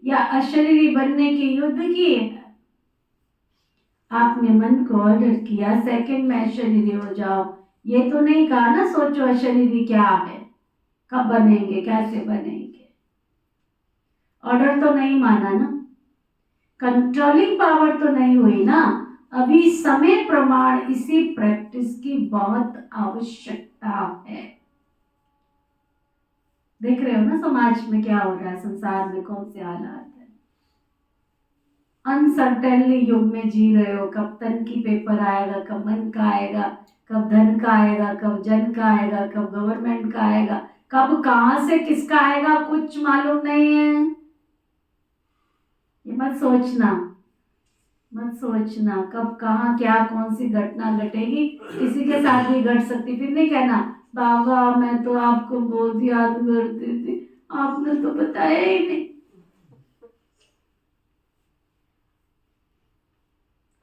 या अशरीरी बनने के युद्ध किए हैं। आपने मन को ऑर्डर किया, सेकंड में अशरीरी हो जाओ, ये तो नहीं कहा ना सोचो अशरीरी क्या है, कब बनेंगे, कैसे बनेंगे। ऑर्डर तो नहीं माना ना, कंट्रोलिंग पावर तो नहीं हुई ना। अभी समय प्रमाण इसी प्रैक्टिस की बहुत आवश्यकता है। देख रहे हो ना समाज में क्या हो रहा है, संसार में कौन से हालात है। अनसर्टेनली युग में जी रहे हो, कब तन की पेपर आएगा, कब मन का आएगा, कब धन का आएगा, कब जन का आएगा, कब गवर्नमेंट का आएगा, कब कहां से किसका आएगा, कुछ मालूम नहीं है। ये मत सोचना, मत सोचना कब कहाँ क्या कौन सी घटना घटेगी, किसी के साथ भी घट सकती। फिर नहीं कहना बाबा मैं तो आपको बहुत याद करती थी, आपने तो बताया ही नहीं,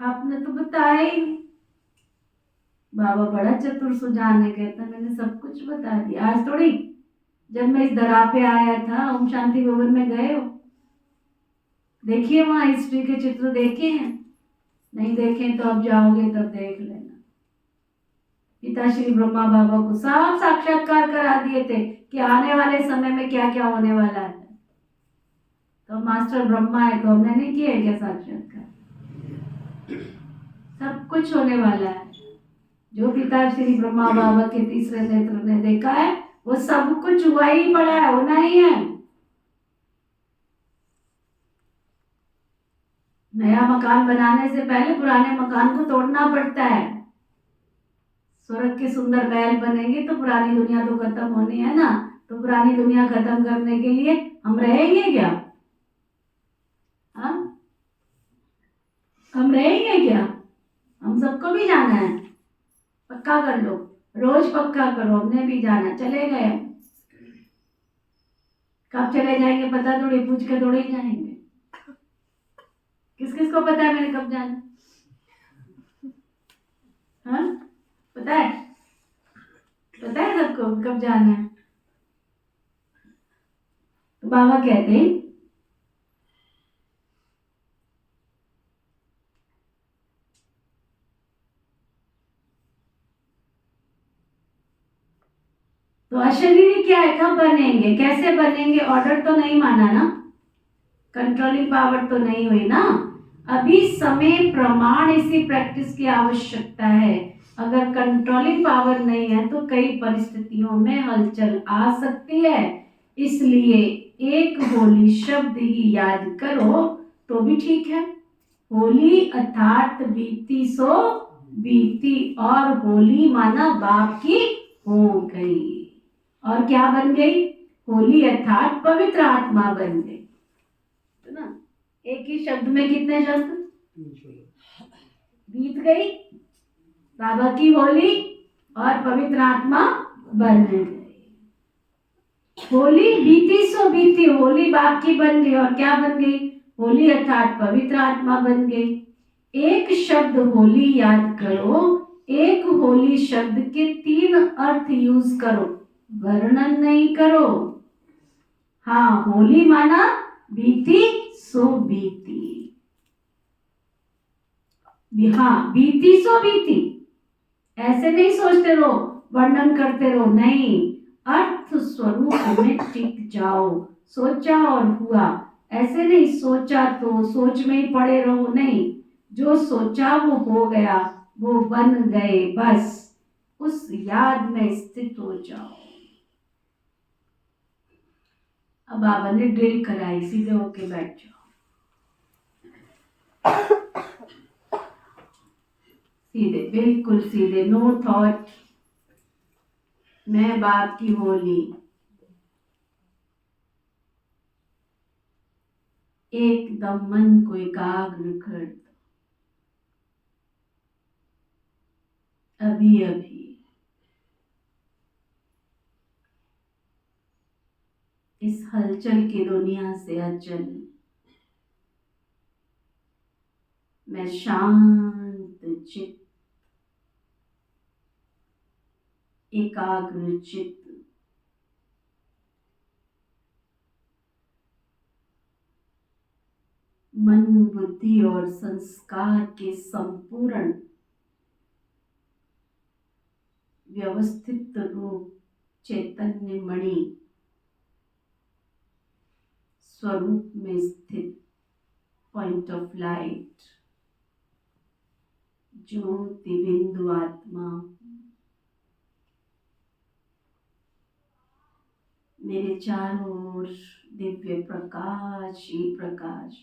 आपने तो बताया ही नहीं। बाबा बड़ा चतुर सुजान है, कहता मैंने सब कुछ बता दिया। आज थोड़ी, जब मैं इस दरा पे आया था, ओम शांति भवन में गए हो, देखिए वहां हिस्ट्री के चित्र देखे हैं, नहीं देखे तो अब जाओगे तब देख लेना। पिता श्री ब्रह्मा बाबा को सब साक्षात्कार करा दिए थे कि आने वाले समय में क्या क्या होने वाला है। तो मास्टर ब्रह्मा है, तो हमने नहीं किया क्या साक्षात्कार, सब कुछ होने वाला है। जो पिता श्री ब्रह्मा बाबा के तीसरे नेत्र ने देखा है वो सब कुछ हुआ ही पड़ा है, होना ही है। नया मकान बनाने से पहले पुराने मकान को तोड़ना पड़ता है। स्वर्ग के सुंदर महल बनेंगे तो पुरानी दुनिया तो खत्म होनी है ना, तो पुरानी दुनिया खत्म करने के लिए हम रहेंगे क्या? हम रहेंगे क्या? हम सबको भी जाना है, पक्का कर लो, रोज पक्का करो, हमने भी जाना, चले गए। कब चले जाएंगे पता थोड़ी, पूछ के थोड़े ही जाएंगे। किस किस को पता है मैंने कब जाना? हाँ, पता है, पता है सबको कब जाना है। तो बाबा कहते हैं तो अशरीरी क्या है, कब बनेंगे, कैसे बनेंगे, ऑर्डर तो नहीं माना ना, कंट्रोलिंग पावर तो नहीं हुई ना, अभी समय प्रमाण इसी प्रैक्टिस की आवश्यकता है। अगर कंट्रोलिंग पावर नहीं है तो कई परिस्थितियों में हलचल आ सकती है, इसलिए एक होली शब्द ही याद करो तो भी ठीक है। होली अर्थात बीती सो बीती, और होली माना बाप की हो गई, और क्या बन गई, होली अर्थात पवित्र आत्मा बन गई, है ना। एक ही शब्द में कितने शब्द, बीत गई, बाबा की होली और पवित्र आत्मा बन गई। होली बीती सो बीती, होली बाप की बन गई, और क्या बन गई, होली अर्थात पवित्र आत्मा बन गई। एक शब्द होली याद करो, एक होली शब्द के 3 अर्थ यूज करो, वर्णन नहीं करो। हाँ, होली माना बीती सो बीती, हाँ बीती सो बीती, ऐसे नहीं सोचते रहो, वर्णन करते रहो, नहीं, अर्थ स्वरूप में टिक जाओ, सोचा और हुआ, ऐसे नहीं, सोचा तो सोच में ही पड़े रहो, नहीं, जो सोचा वो हो गया, वो बन गए, बस उस याद में स्थित हो जाओ। अब बाबा ने ड्रिल कराई, सीधे होके बैठ जाओ, सीधे, बिल्कुल सीधे, नो थॉट, मैं बाप की होली, एकदम मन को एकाग्र कर दो, अभी अभी इस हलचल की दुनिया से अचल, मैं शांत चित्त, एकाग्र चित्त, मन बुद्धि और संस्कार के संपूर्ण व्यवस्थित रूप चैतन्य मणि स्वरूप में स्थित पॉइंट ऑफ लाइट, ज्योति बिंदु आत्मा, मेरे चारों ओर दिव्य प्रकाश ही प्रकाश,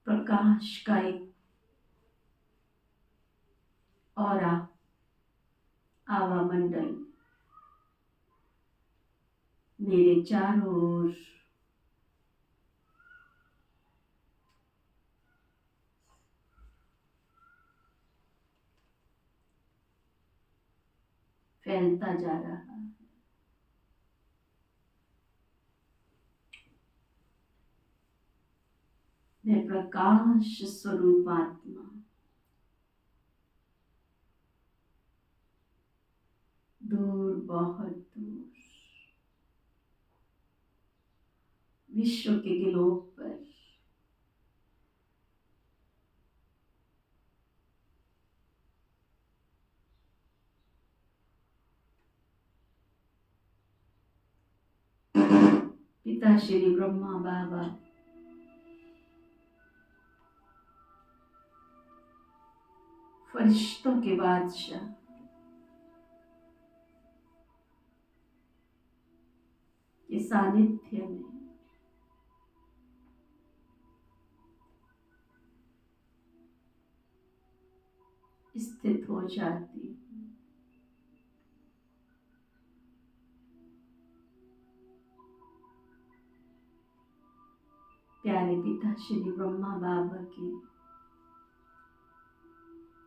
प्रकाश का एक ऑरा, आवा मंडल मेरे चारों ओर फैलता जा रहा है। मैं प्रकाश स्वरूप आत्मा, दूर, बहुत दूर, विश्व के गिलोब पर पिता श्री ब्रह्मा बाबा, फरिश्तों के बादशाह, के सानिध्य में स्थित हो जाती हूँ। प्यारे पिता श्री ब्रह्मा बाबा की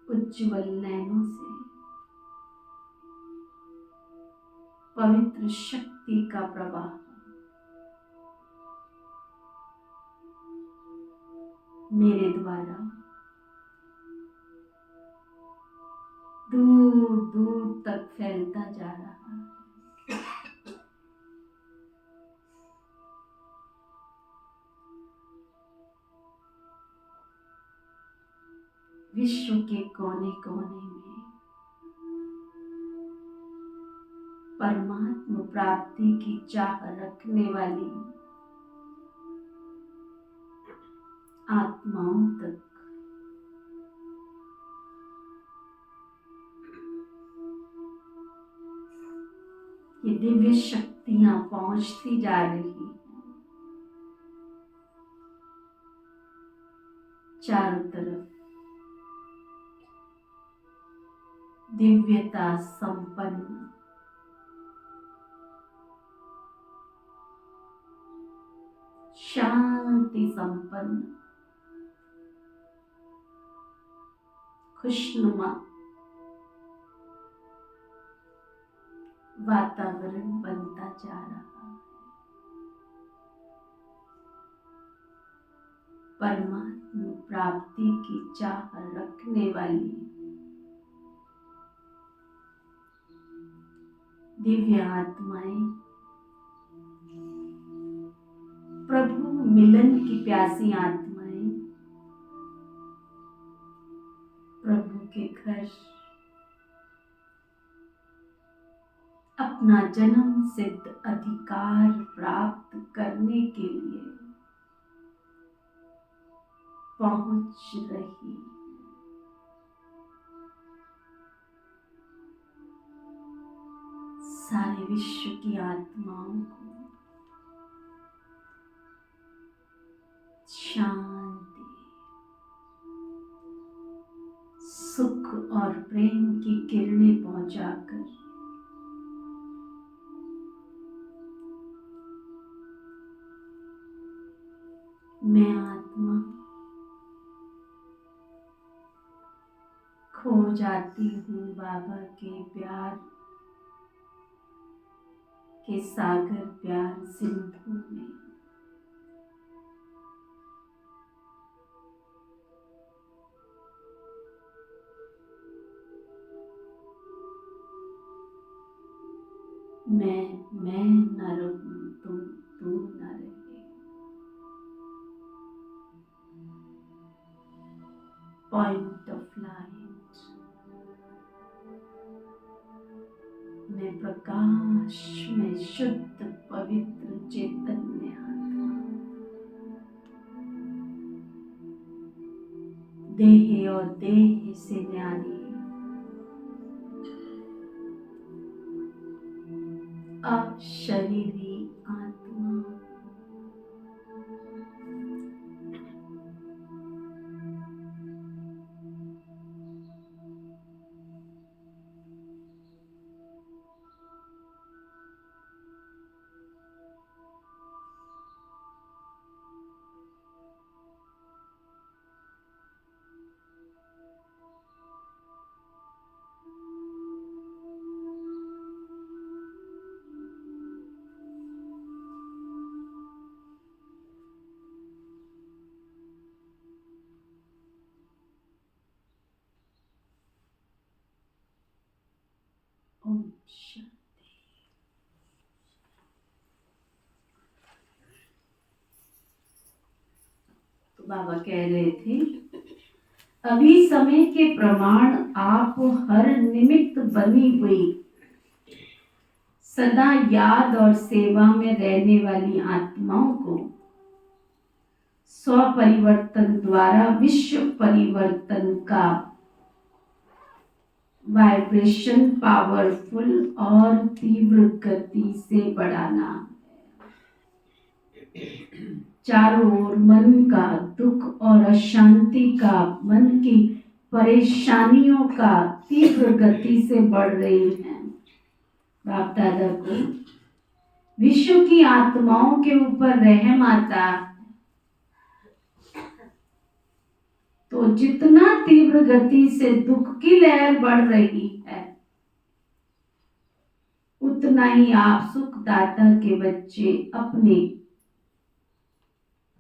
उज्ज्वल नयनों से पवित्र शक्ति का प्रवाह मेरे द्वारा दूर दूर तक फैलता जा रहा है। विश्व के कोने कोने में परमात्मा प्राप्ति की चाह रखने वाली आत्माओं तक ये दिव्य शक्तियां पहुंचती जा रही हैं। चारों तरफ दिव्यता संपन्न शांति संपन्न खुशनुमा वातावरण बनता जा रहा है। परमात्मा प्राप्ति की चाह रखने वाली दिव्य आत्माएं, प्रभु मिलन की प्यासी आत्माएं प्रभु के घर अपना जन्म सिद्ध अधिकार प्राप्त करने के लिए पहुंच रही। सारे विश्व की आत्माओं को शांति, सुख और प्रेम की किरणें पहुंचाकर मैं आत्मा खो जाती हूँ बाबा के प्यार के सागर प्यार सिंधु में। मैं न रहूं, तू न रहे। पॉइंट ऑफ लाइट, मैं प्रकाश में शुद्ध पवित्र चैतन्य आत्मा, देह और देह से न्यारी अशरीरी आत्मा, ओम शांति। तो बाबा कह रहे थे, अभी समय के प्रमाण आप हर निमित्त बनी हुई सदा याद और सेवा में रहने वाली आत्माओं को स्व परिवर्तन द्वारा विश्व परिवर्तन का वाइब्रेशन पावरफुल और तीव्र गति से बढ़ाना। चारों ओर मन का दुख और अशांति का, मन की परेशानियों का तीव्र गति से बढ़ रही हैं। बाप दादा को विश्व की आत्माओं के ऊपर रहम आता, तो जितना तीव्र गति से दुख की लहर बढ़ रही है, उतना ही आप सुखदाता के बच्चे अपने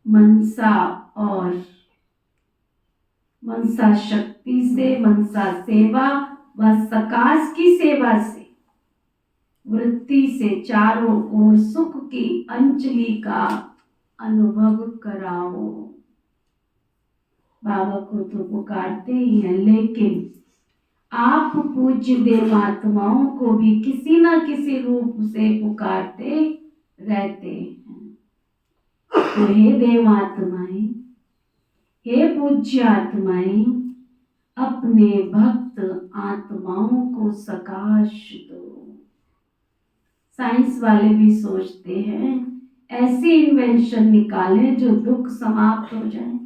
मनसा और मनसा शक्ति से, मनसा सेवा व सकाश की सेवा से, वृत्ति से चारों ओर सुख की अंजलि का अनुभव कराओ। बाबा को तो पुकारते ही हैं, लेकिन आप पूज्य देवात्माओं को भी किसी न किसी रूप से पुकारते रहते हैं। तो हे देवात्माएं, हे पूज्य आत्माएं, अपने भक्त आत्माओं को सकाश दो। साइंस वाले भी सोचते हैं ऐसी इन्वेंशन निकालें जो दुख समाप्त हो जाए।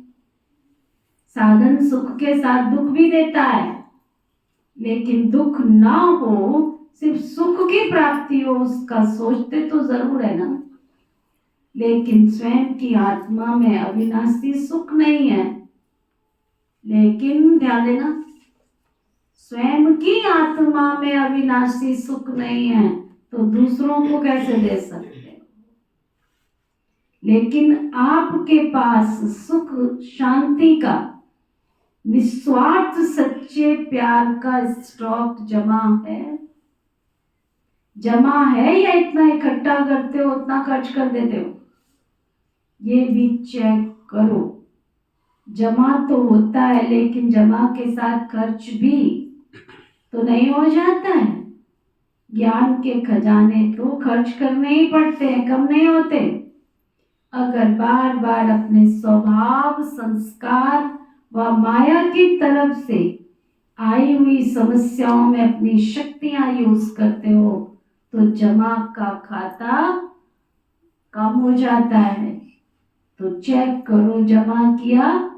साधन सुख के साथ दुख भी देता है, लेकिन दुख ना हो, सिर्फ सुख की प्राप्ति हो, उसका सोचते तो जरूर है ना। लेकिन स्वयं की आत्मा में अविनाशी सुख नहीं है। लेकिन ध्यान देना, स्वयं की आत्मा में अविनाशी सुख नहीं है तो दूसरों को कैसे दे सकते हो। लेकिन आपके पास सुख शांति का निस्वार्थ सच्चे प्यार का स्टॉक जमा है या इतना इकट्ठा करते हो उतना खर्च कर देते हो, ये भी चेक करो। जमा तो होता है, लेकिन जमा के साथ खर्च भी तो नहीं हो जाता है। ज्ञान के खजाने तो खर्च करने ही पड़ते हैं, कम नहीं होते। अगर बार बार अपने स्वभाव, संस्कार व माया की तरफ से आई हुई समस्याओं में अपनी शक्तियां यूज करते हो तो जमा का खाता कम हो जाता है। तो चेक करो, जमा किया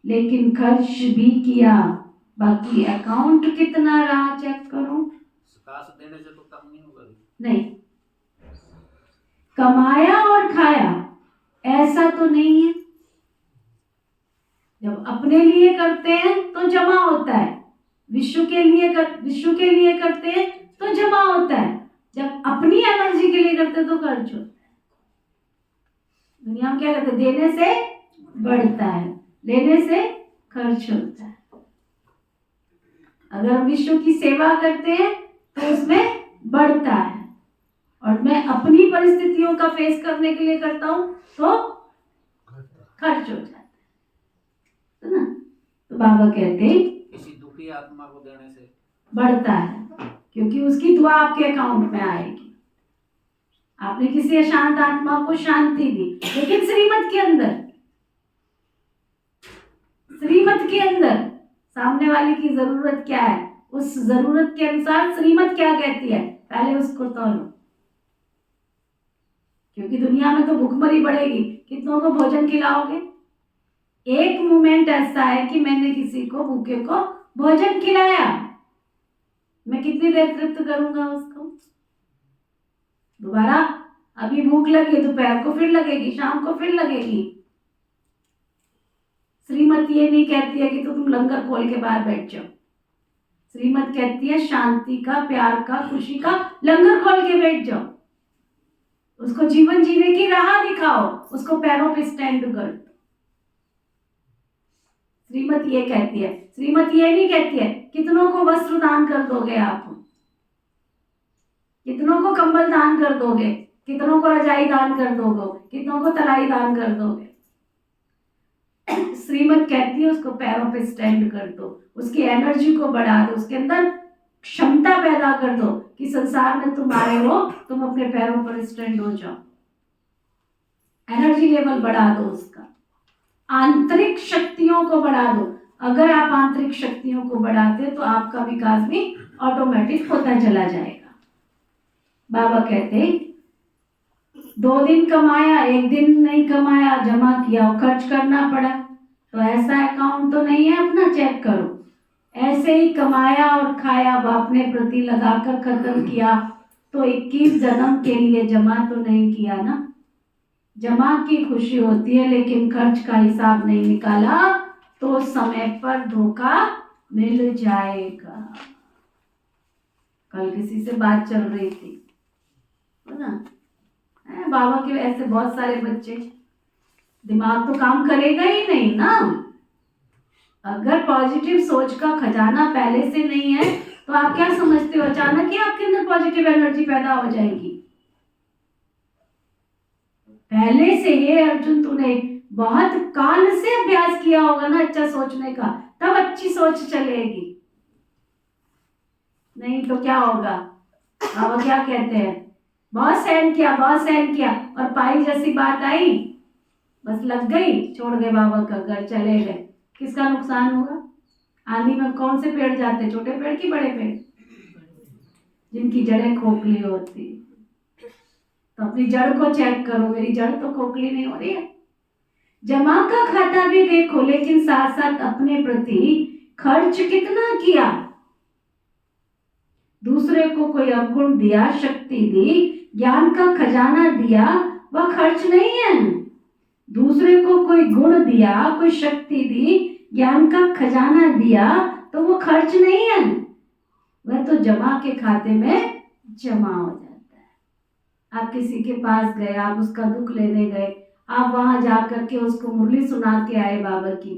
लेकिन खर्च भी किया, बाकी अकाउंट कितना रहा चेक करो। देने से तो कम नहीं होगा। नहीं, कमाया और खाया ऐसा तो नहीं है। जब अपने लिए करते हैं तो जमा होता है, विश्व के लिए करते हैं तो जमा होता है। जब अपनी एनर्जी के लिए करते हैं तो खर्च होता है। दुनिया में क्या कहते हैं, देने से बढ़ता है, लेने से खर्च होता है। अगर विश्व की सेवा करते हैं तो उसमें बढ़ता है, और मैं अपनी परिस्थितियों का फेस करने के लिए करता हूं तो खर्च हो जाता है ना। तो बाबा कहते हैं किसी दुखी आत्मा को देने से बढ़ता है, क्योंकि उसकी दुआ आपके अकाउंट में आएगी। आपने किसी अशांत आत्मा को शांति दी, लेकिन श्रीमत के अंदर सामने वाले की जरूरत क्या है, उस जरूरत के अनुसार श्रीमत क्या कहती है, पहले उसको तोलो। क्योंकि दुनिया में तो भूखमरी बढ़ेगी, कितनों को भोजन खिलाओगे। एक मोमेंट ऐसा है कि मैंने किसी को भूखे को भोजन खिलाया, मैं कितनी देर तृप्त करूंगा उसको। दोबारा अभी भूख लगी, दोपहर को फिर लगेगी, शाम को फिर लगेगी। श्रीमत ये नहीं कहती है कि तो तुम लंगर खोल के बाहर बैठ जाओ। श्रीमत कहती है शांति का, प्यार का, खुशी का लंगर खोल के बैठ जाओ। उसको जीवन जीने की राह दिखाओ, उसको पैरों पे स्टैंड कर दो। श्रीमत ये कहती है। श्रीमत ये नहीं कहती है कितनों को वस्त्र दान कर दोगे आप, कितनों को कंबल दान कर दोगे, कितनों को रजाई दान कर दोगे, कितनों को तलाई दान कर दोगे। श्रीमत कहती है उसको पैरों पे स्टैंड कर दो, उसकी एनर्जी को बढ़ा दो, उसके अंदर क्षमता पैदा कर दो कि संसार में तुम आए हो, तुम अपने पैरों पर स्टैंड हो जाओ। एनर्जी लेवल बढ़ा दो उसका, आंतरिक शक्तियों को बढ़ा दो। अगर आप आंतरिक शक्तियों को बढ़ाते तो आपका विकास भी ऑटोमेटिक होता चला जाएगा। बाबा कहते 2 दिन कमाया, 1 दिन नहीं कमाया, जमा किया और खर्च करना पड़ा, तो ऐसा अकाउंट तो नहीं है अपना, चेक करो। ऐसे ही कमाया और खाया, बाप ने प्रति लगाकर खत्म किया, तो 21 जन्म के लिए जमा तो नहीं किया ना। जमा की खुशी होती है, लेकिन खर्च का हिसाब नहीं निकाला तो समय पर धोखा मिल जाएगा। कल किसी से बात चल रही थी ना, बाबा के ऐसे बहुत सारे बच्चे, दिमाग तो काम करेगा ही नहीं ना। अगर पॉजिटिव सोच का खजाना पहले से नहीं है तो आप क्या समझते हो अचानक ही आपके अंदर पॉजिटिव एनर्जी पैदा हो जाएगी। पहले से ये अर्जुन तूने बहुत काल से अभ्यास किया होगा ना अच्छा सोचने का, तब अच्छी सोच चलेगी। नहीं तो क्या होगा? बाबा क्या कहते हैं, बहुत सहन किया, बहुत सहन किया, और पाई जैसी बात आई, बस लग गई, छोड़ गए बाबा का घर, चले गए। किसका नुकसान होगा? आंधी में कौन से पेड़ जाते, छोटे पेड़ की बड़े पेड़? जिनकी जड़ें खोखली होती। तो अपनी जड़ को चेक करो, मेरी जड़ तो खोखली नहीं हो रही है। जमा का खाता भी देखो, लेकिन साथ साथ अपने प्रति खर्च कितना किया। दूसरे को कोई अवगुण दिया, शक्ति दी, ज्ञान का खजाना दिया, वह खर्च नहीं है। दूसरे को कोई गुण दिया, कोई शक्ति दी, ज्ञान का खजाना दिया, तो वो खर्च नहीं है, वह तो जमा के खाते में जमा हो जाता है। आप किसी के पास गए, आप उसका दुख लेने गए, आप वहां जाकर के उसको मुरली सुना के आए बाबा की,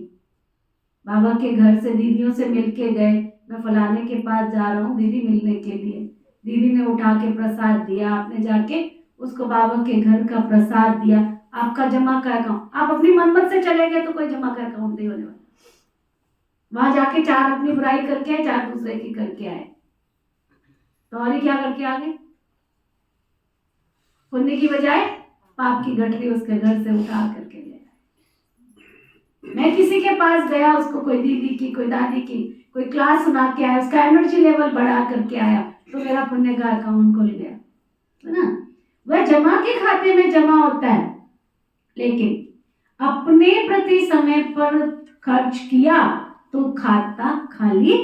बाबा के घर से दीदियों से मिलके गए, मैं फलाने के पास जा रहा हूँ दीदी मिलने के लिए, दीदी ने उठा के प्रसाद दिया, आपने जाके उसको बाबा के घर का प्रसाद दिया, आपका जमा का अकाउंट, आप अपनी मनमत से चले गए तो कोई जमा का अकाउंट नहीं होने वाला। वहां जाके चार अपनी बुराई करके आए, चार दूसरे की करके आए, तो और ही क्या करके आ गए? पुण्य की बजाय पाप की गठरी उसके घर से उठा करके ले आए। मैं किसी के पास गया, उसको कोई दीदी की, कोई दादी की, कोई क्लास सुना के आया, उसका एनर्जी लेवल बढ़ा करके आया, तो मेरा पुण्य का अकाउंट खुल गया, है ना? वह जमा के खाते में जमा होता है, लेकिन अपने प्रति समय पर खर्च किया तो खाता खाली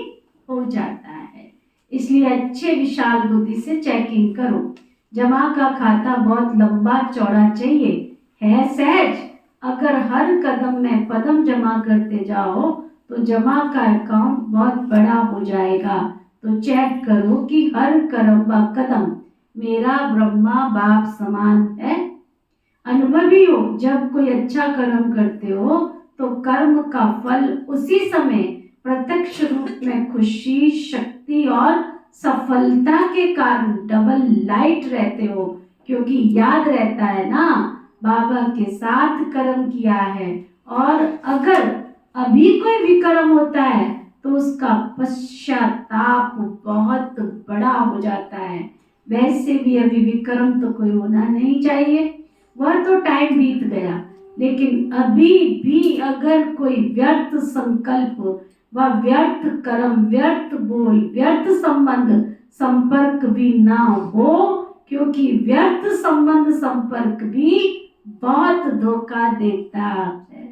हो जाता है। इसलिए अच्छे विशाल बुद्धि से चेकिंग करो। जमा का खाता बहुत लंबा चौड़ा चाहिए, है सहज। अगर हर कदम में पदम जमा करते जाओ तो जमा का अकाउंट बहुत बड़ा हो जाएगा। तो चेक करो कि हर कर्म व कदम मेरा ब्रह्मा बाप समान है। अनुभवी हो, जब कोई अच्छा कर्म करते हो तो कर्म का फल उसी समय प्रत्यक्ष रूप में खुशी, शक्ति और सफलता के कारण डबल लाइट रहते हो, क्योंकि याद रहता है ना बाबा के साथ कर्म किया है। और अगर अभी कोई विकर्म होता है तो उसका पश्चाताप बहुत बड़ा हो जाता है। वैसे भी अभी विकर्म तो कोई होना नहीं चाहिए, वह तो टाइम बीत गया, लेकिन अभी भी अगर कोई व्यर्थ संकल्प व व्यर्थ कर्म, व्यर्थ बोल, व्यर्थ संबंध संपर्क भी ना हो, क्योंकि व्यर्थ संबंध संपर्क भी बहुत धोखा देता है।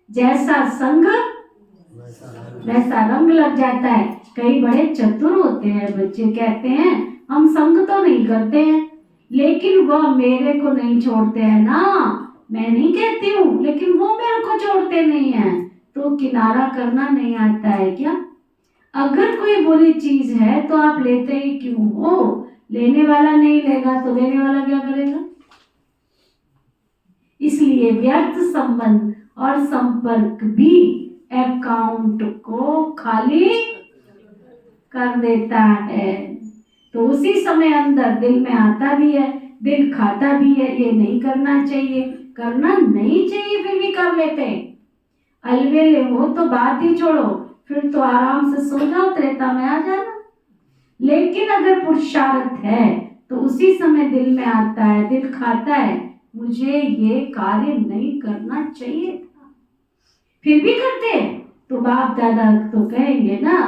जैसा संग वैसा रंग लग जाता है। कई बड़े चतुर होते हैं बच्चे, कहते हैं हम संग तो नहीं करते हैं, लेकिन वह मेरे को नहीं छोड़ते हैं ना। मैं नहीं कहती हूँ, लेकिन वो मेरे को छोड़ते नहीं है, तो किनारा करना नहीं आता है क्या? अगर कोई बुरी चीज है तो आप लेते ही क्यों हो? लेने वाला नहीं लेगा तो देने वाला क्या करेगा? इसलिए व्यर्थ संबंध और संपर्क भी अकाउंट को खाली कर देता है। तो उसी समय अंदर दिल में आता भी है, दिल खाता भी है, ये नहीं करना चाहिए, करना नहीं चाहिए, फिर भी कर लेते हैं। अलवेले हो तो बात ही छोड़ो, फिर तो आराम से सो जाओ, त्रेता में आ जाना। लेकिन अगर पुरुषार्थ है तो उसी समय दिल में आता है, दिल खाता है, मुझे ये कार्य नहीं करना चाहिए था, फिर भी करते हैं, तो बाप दादा तो कहेंगे ना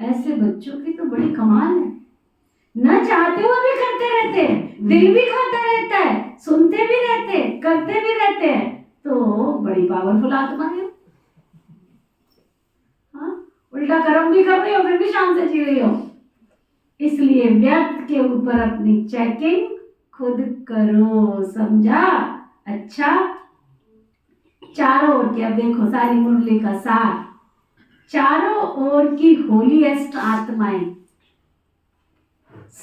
ऐसे बच्चों की तो बड़ी कमाल है, न चाहते हुए भी करते रहते हैं, दिल भी खाता रहता है, सुनते भी रहते हैं, करते भी रहते हैं, तो बड़ी पावरफुल आत्मा है। उल्टा कर्म भी कर रही हो, फिर भी शांत से जी रही हो। इसलिए व्यर्थ के ऊपर अपनी चेकिंग खुद करो, समझा? अच्छा, चारों ओर की, अब देखो सारी मुरली का सार, चारों ओर की होलीएस्ट आत्माएं,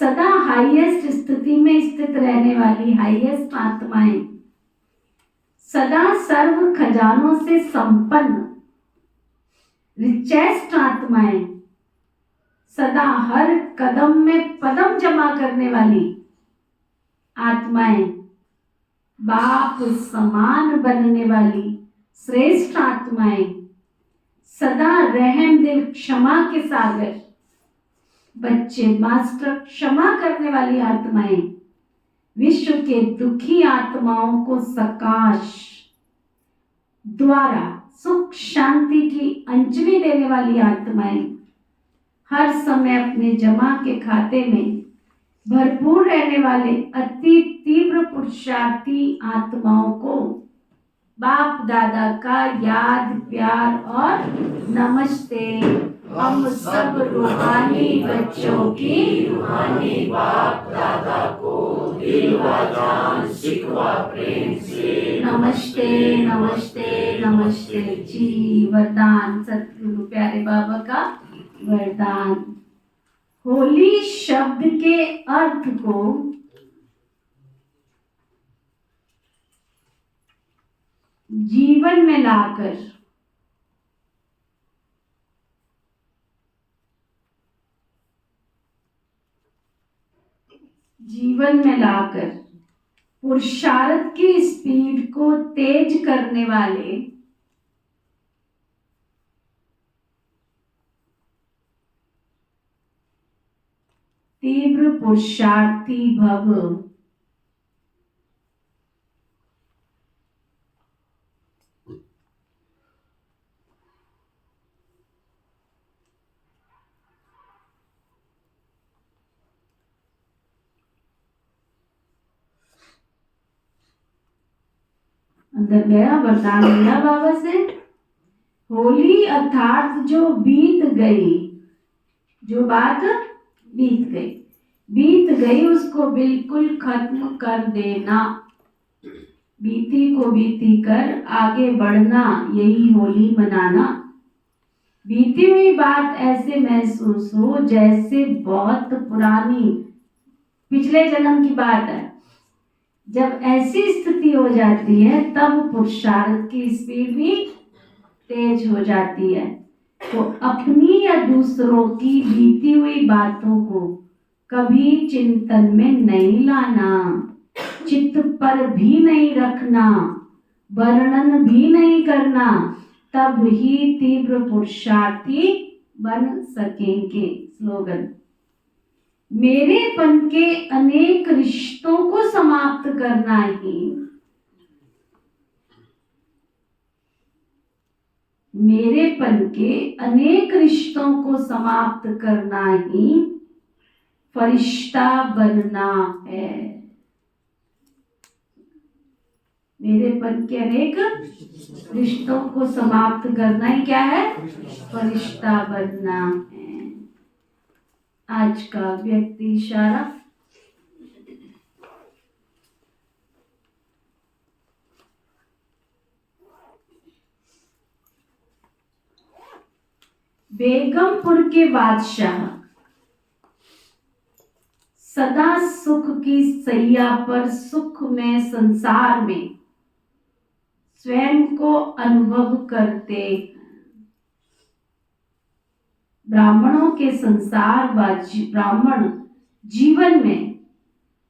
सदा हाईएस्ट स्थिति में स्थित रहने वाली हाईएस्ट आत्माएं, सदा सर्व खजानों से संपन्न रिचेस्ट आत्माएं, सदा हर कदम में पदम जमा करने वाली आत्माएं, बाप समान बनने वाली श्रेष्ठ आत्माएं, सदा रहम दिल क्षमा के सागर, बच्चे मास्टर क्षमा करने वाली आत्माएं, विश्व के दुखी आत्माओं को सकाश द्वारा सुख शांति की अंजलि देने वाली आत्माएं, हर समय अपने जमा के खाते में भरपूर रहने वाले अति तीव्र पुरुषार्थी आत्माओं को बाप दादा का याद प्यार और नमस्ते। हम सब रूहानी बच्चों की रूहानी बाप दादा को दिल व जान शिकवा प्रेम से नमस्ते नमस्ते नमस्ते जी। वरदान सतगुरु प्यारे बाबा का वरदान। होली शब्द के अर्थ को जीवन में लाकर पुरुषार्थ की स्पीड को तेज करने वाले तीव्र पुरुषार्थी भव। अंदर गया, वरदान मिला बाबा से। होली अर्थात जो बीत गई, जो बात बीत गई उसको बिल्कुल खत्म कर देना, बीती को बीती कर आगे बढ़ना, यही होली मनाना। बीती हुई बात ऐसे महसूस हो जैसे बहुत पुरानी पिछले जन्म की बात है। जब ऐसी स्थिति हो जाती है तब पुरुषार्थ की स्पीड भी तेज हो जाती है। तो अपनी या दूसरों की बीती हुई बातों को कभी चिंतन में नहीं लाना, चित्त पर भी नहीं रखना, वर्णन भी नहीं करना, तब ही तीव्र पुरुषार्थी बन सकेंगे। स्लोगन। मेरेपन के अनेक रिश्तों को समाप्त करना ही मेरेपन के अनेक रिश्तों को समाप्त करना ही फरिश्ता बनना है। मेरेपन के अनेक रिश्तों को समाप्त करना ही क्या है? फरिश्ता बनना है। आज का व्यक्ति इशारा। बेगमपुर के बादशाह सदा सुख की सैया पर सुख में संसार में स्वयं को अनुभव करते। ब्राह्मणों के संसार व ब्राह्मण जीवन में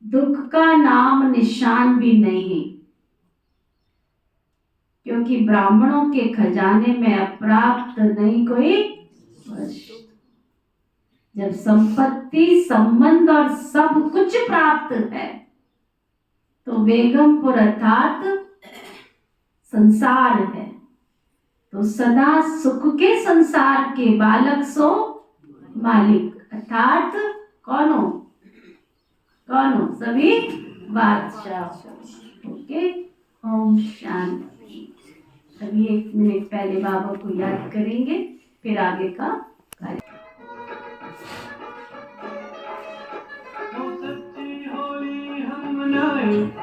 दुख का नाम निशान भी नहीं, क्योंकि ब्राह्मणों के खजाने में अप्राप्त नहीं कोई वस्तु। जब संपत्ति संबंध और सब कुछ प्राप्त है तो बेगमपुर अर्थात संसार है। तो सदा सुख के संसार के बालक सो मालिक, अर्थात कौन हो? सभी बादशाह। ओके, ओम शांति। अभी 1 मिनट पहले बाबा को याद करेंगे, फिर आगे का कार्य। सच्ची होली हम मनाए